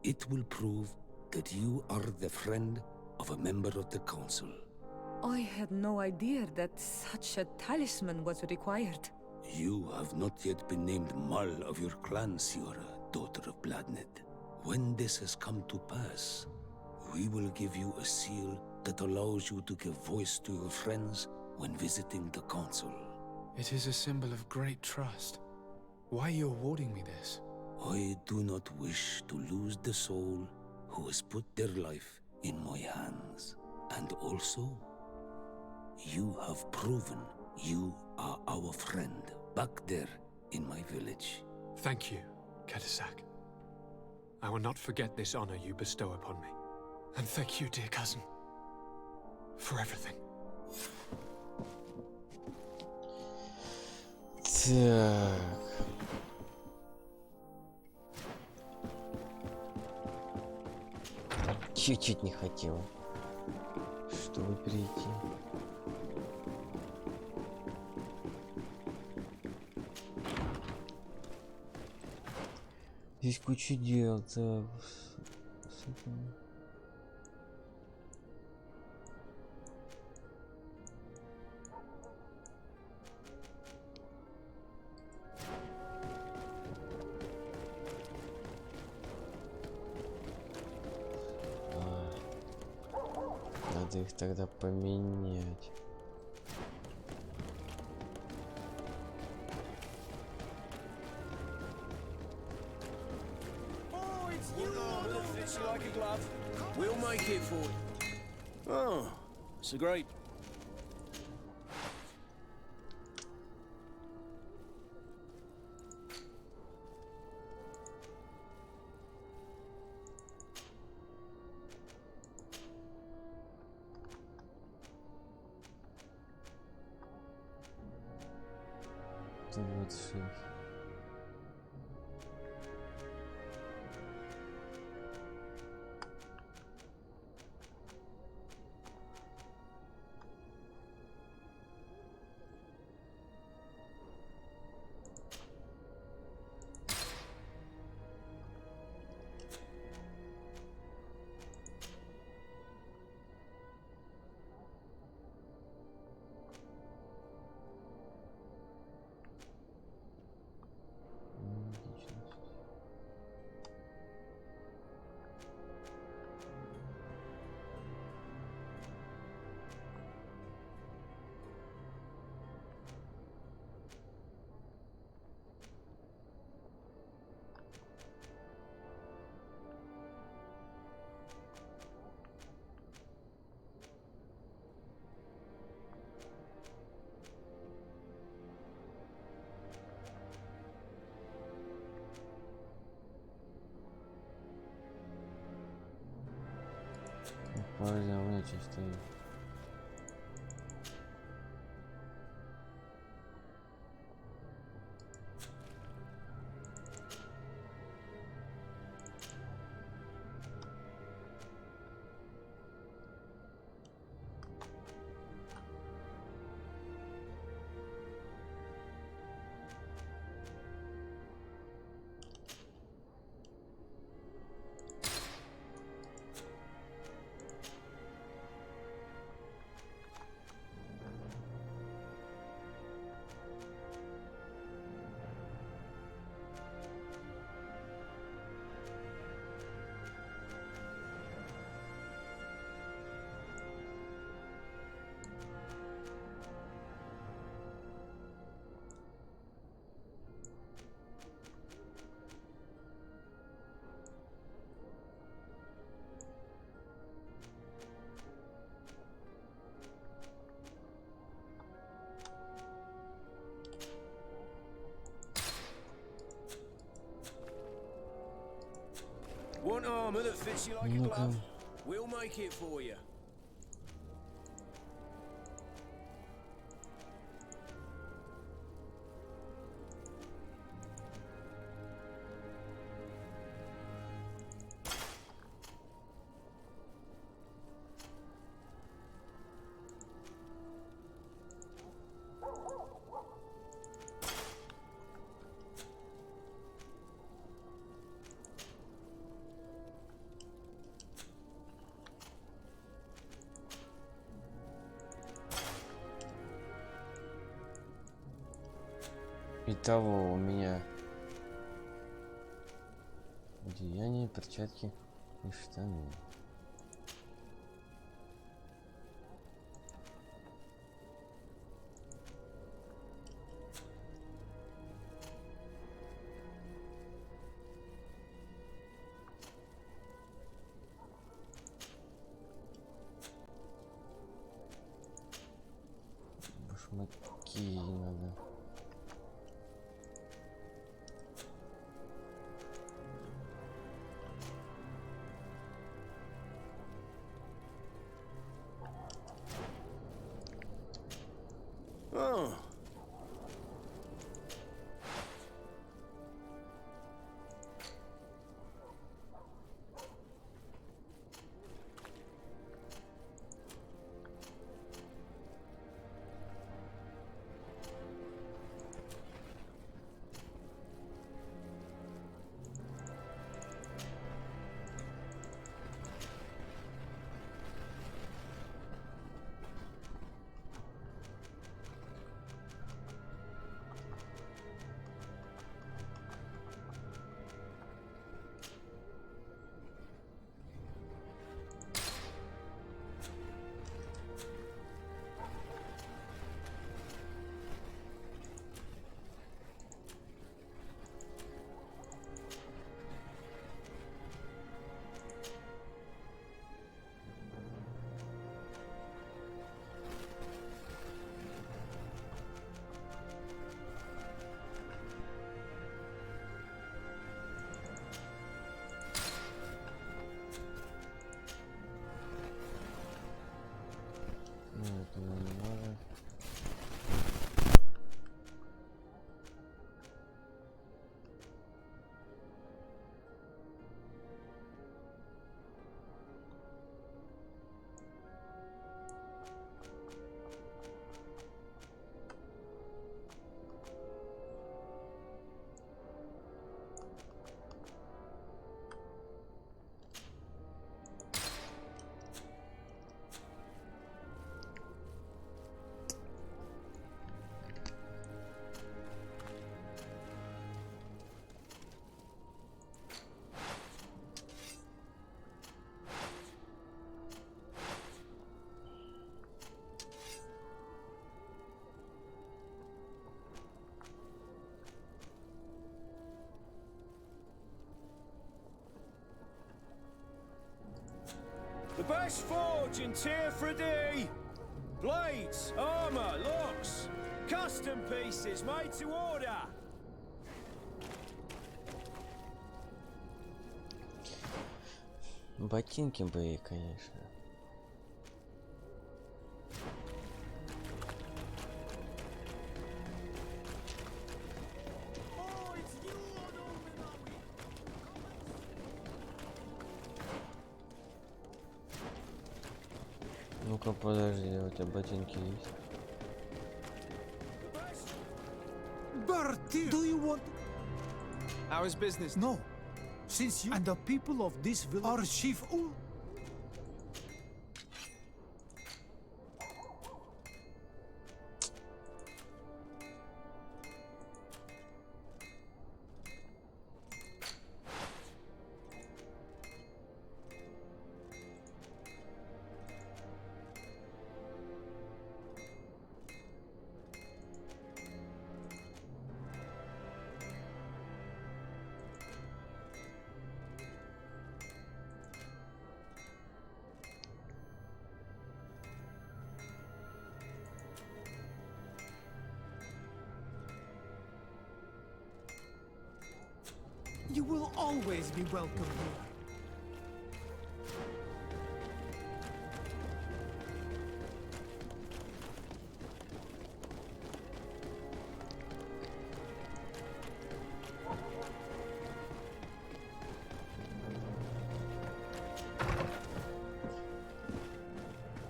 S4: It will prove that you are the friend of a member of the council.
S7: I had no idea that such a talisman was required.
S4: You have not yet been named Mal of your clan, Siora, daughter of Bladnet. When this has come to pass, we will give you a seal that allows you to give voice to your friends when visiting the council.
S3: It is a symbol of great trust. Why are you awarding me this?
S4: I do not wish to lose the soul who has put their life in my hands. And also, you have proven you are our friend back there in my village.
S16: Thank you, Katasak. I will not forget this honor you bestow upon me. And thank you, dear cousin, for everything.
S1: Так. Чуть-чуть не хотел, чтобы перейти. Здесь куча дел, так. Надо их тогда поменять.
S17: Like a glove. We'll make it for you. Oh, it's a great.
S1: Вот шесть. Вроде у меня чисто.
S17: Want armor that fits you like a glove? We'll make it for you.
S1: Итого у меня одеяние, перчатки и штаны. Башмаки надо.
S17: Oh. The best forge in Tier 3D. Blades, armor, locks, custom pieces made to order.
S1: Ботинки бы, конечно. Ну-ка, подожди, у тебя ботинки есть?
S18: Bertie! Do you want...
S3: How is business?
S18: No. Since you and the people of this village are chief... You will always be welcome here.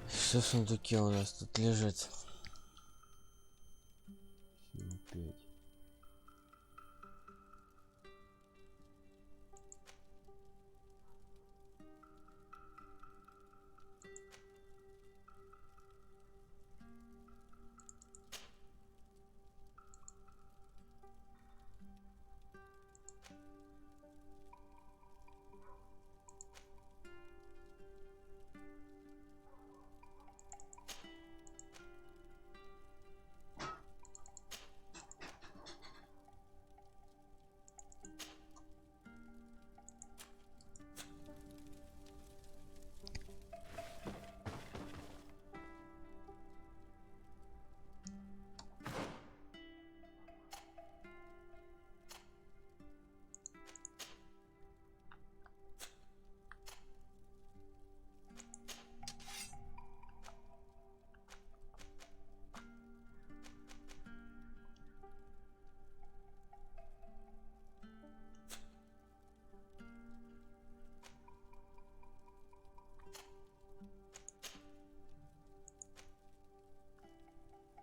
S1: Что в сундуке у нас тут лежит? 5.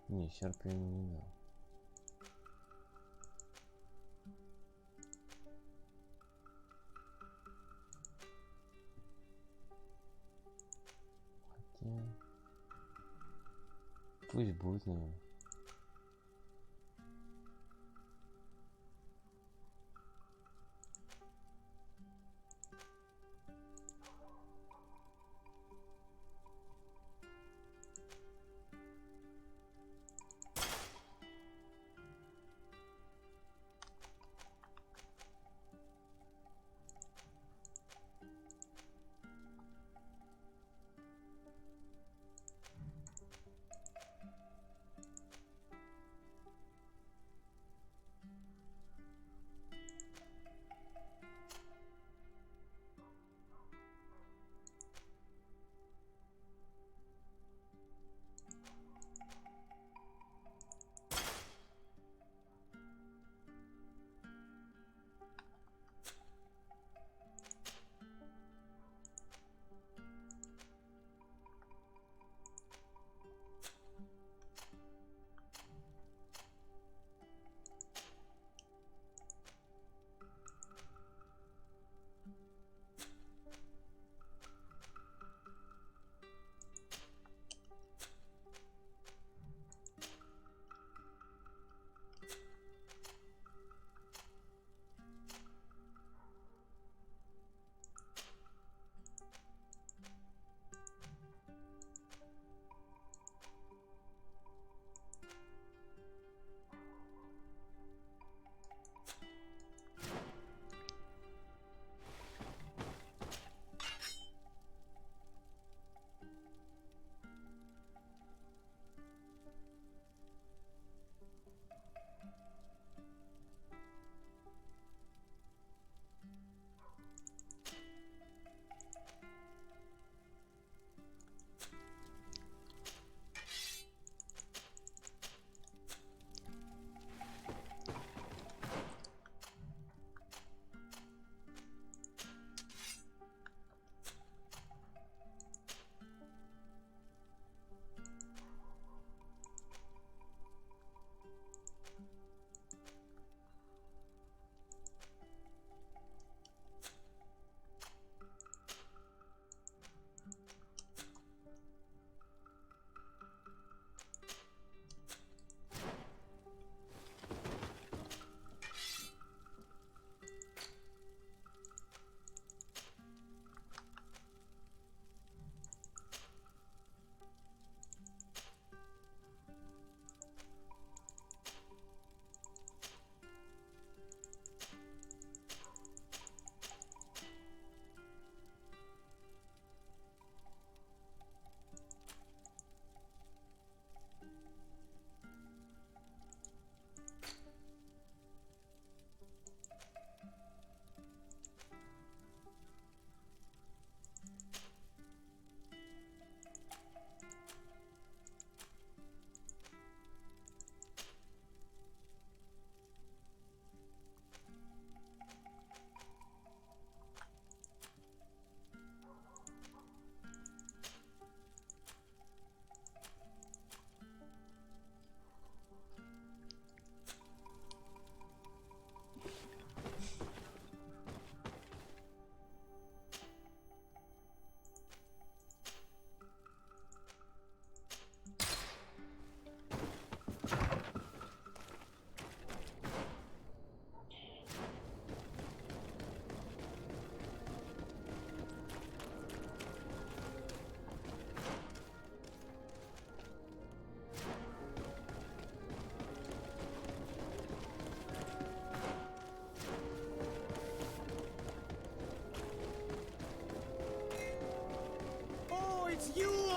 S1: Не, серп я ему не дал. Хотя... Пусть будет, наверное.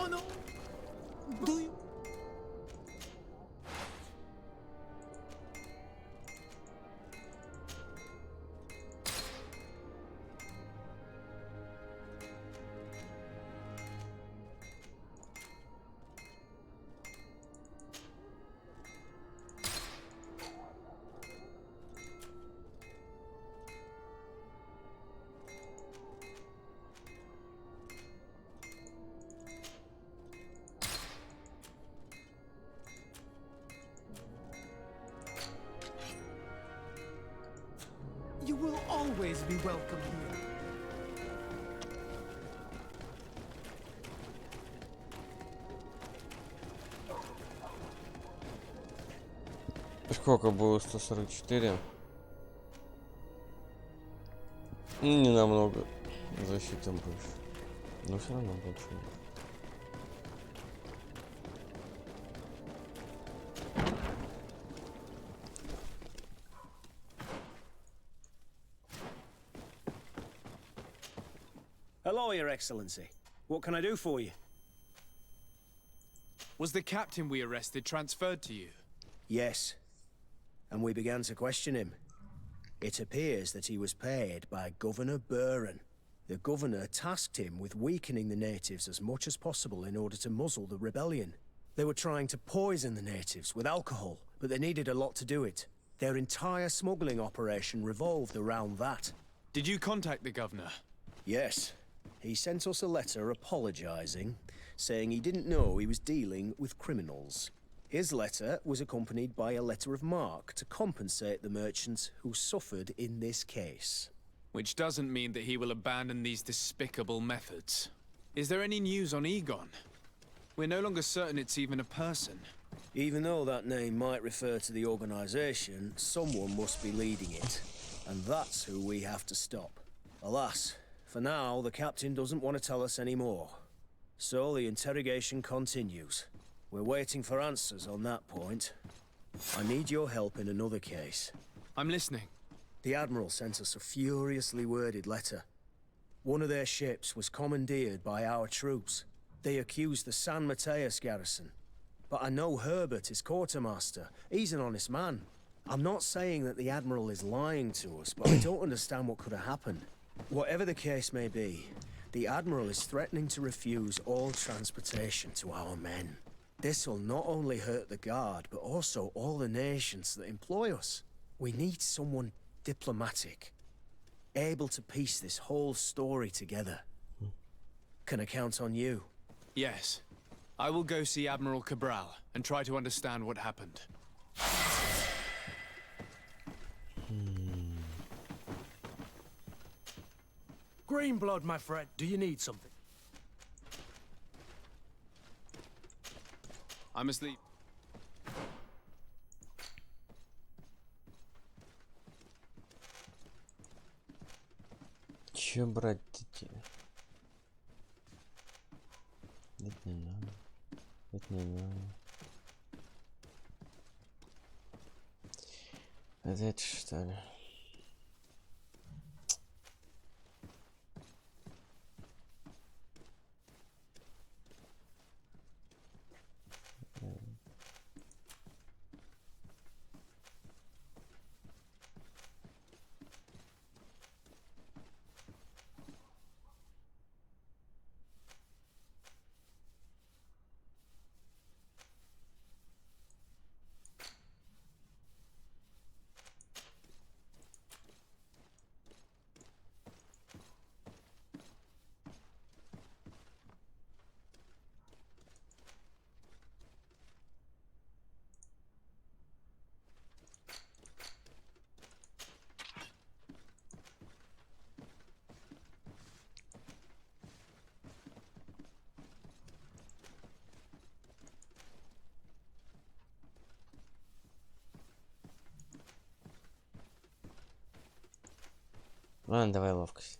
S18: no. Do you? You will always be welcome here.
S1: Сколько было? 144. Не намного. Защиты больше. Но все равно больше.
S17: Hello, Your Excellency. What can I do for you?
S3: Was the captain we arrested transferred to you?
S17: Yes. And we began to question him. It appears that he was paid by Governor Buren. The governor tasked him with weakening the natives as much as possible in order to muzzle the rebellion. They were trying to poison the natives with alcohol, but they needed a lot to do it. Their entire smuggling operation revolved around that.
S3: Did you contact the governor?
S17: Yes. He sent us a letter apologizing, saying he didn't know he was dealing with criminals. His letter was accompanied by a letter of marque to compensate the merchants who suffered in this case.
S3: Which doesn't mean that he will abandon these despicable methods. Is there any news on Egon? We're no longer certain it's even a person.
S17: Even though that name might refer to the organization, someone must be leading it. And that's who we have to stop. Alas, for now, the captain doesn't want to tell us any more. So the interrogation continues. We're waiting for answers on that point. I need your help in another case.
S3: I'm listening.
S17: The Admiral sent us a furiously worded letter. One of their ships was commandeered by our troops. They accused the San Mateus garrison. But I know Herbert is quartermaster. He's an honest man. I'm not saying that the Admiral is lying to us, but I don't understand what could have happened. Whatever the case may be, the Admiral is threatening to refuse all transportation to our men. This will not only hurt the Guard, but also all the nations that employ us. We need someone diplomatic, able to piece this whole story together. Can I count on you?
S3: Yes. I will go see Admiral Cabral and try to understand what happened.
S11: Greenblood, my friend, do you need something?
S3: I'm asleep.
S1: Че брать-то? Это не надо. Это не надо. Это что ли? Ладно, давай ловкость.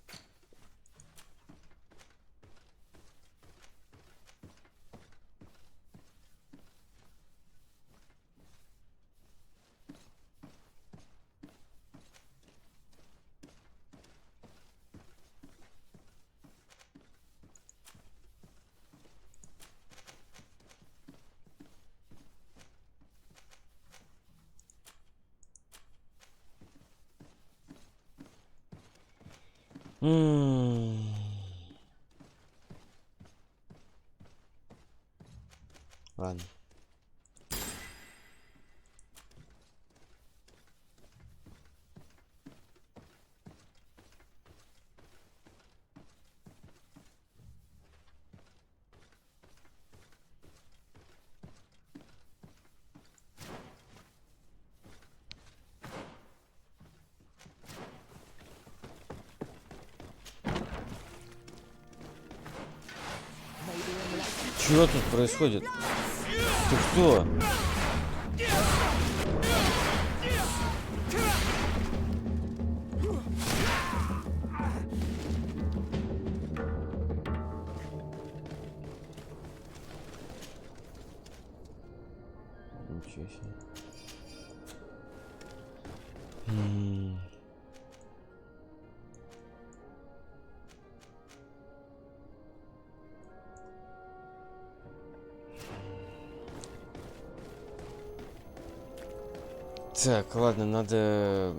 S1: Ладно. Чего тут происходит? Ты кто? Ничего себе. Так, ладно, надо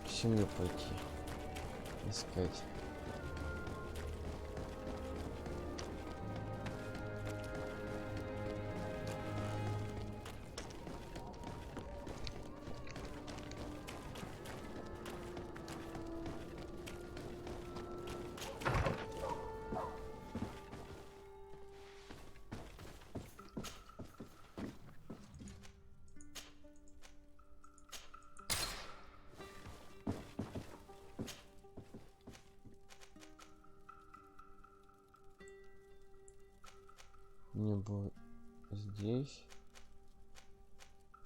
S1: к земле пойти искать. Не было здесь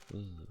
S1: и здесь.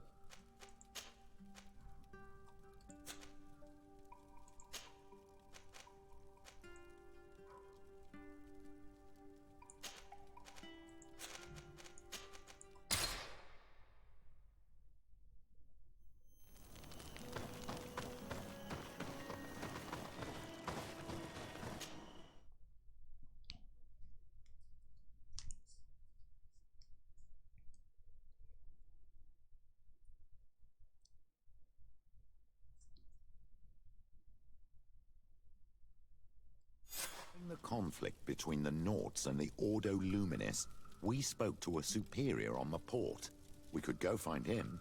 S10: The conflict between the Naughts and the Ordo Luminis, we spoke to a superior on the port. We could go find him.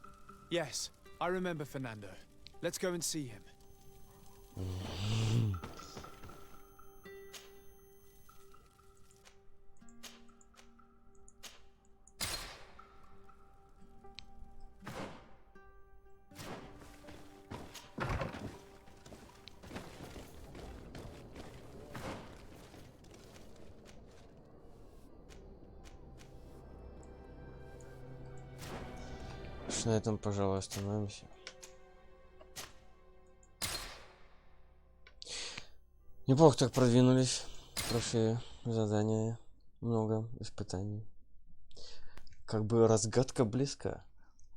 S3: Yes, I remember Fernando. Let's go and see him.
S1: На этом, пожалуй, остановимся. Неплохо так продвинулись. Прошли задания. Много испытаний. Как бы разгадка близка.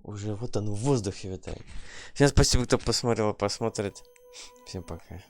S1: Уже вот он в воздухе витает. Всем спасибо, кто посмотрел и посмотрит. Всем пока.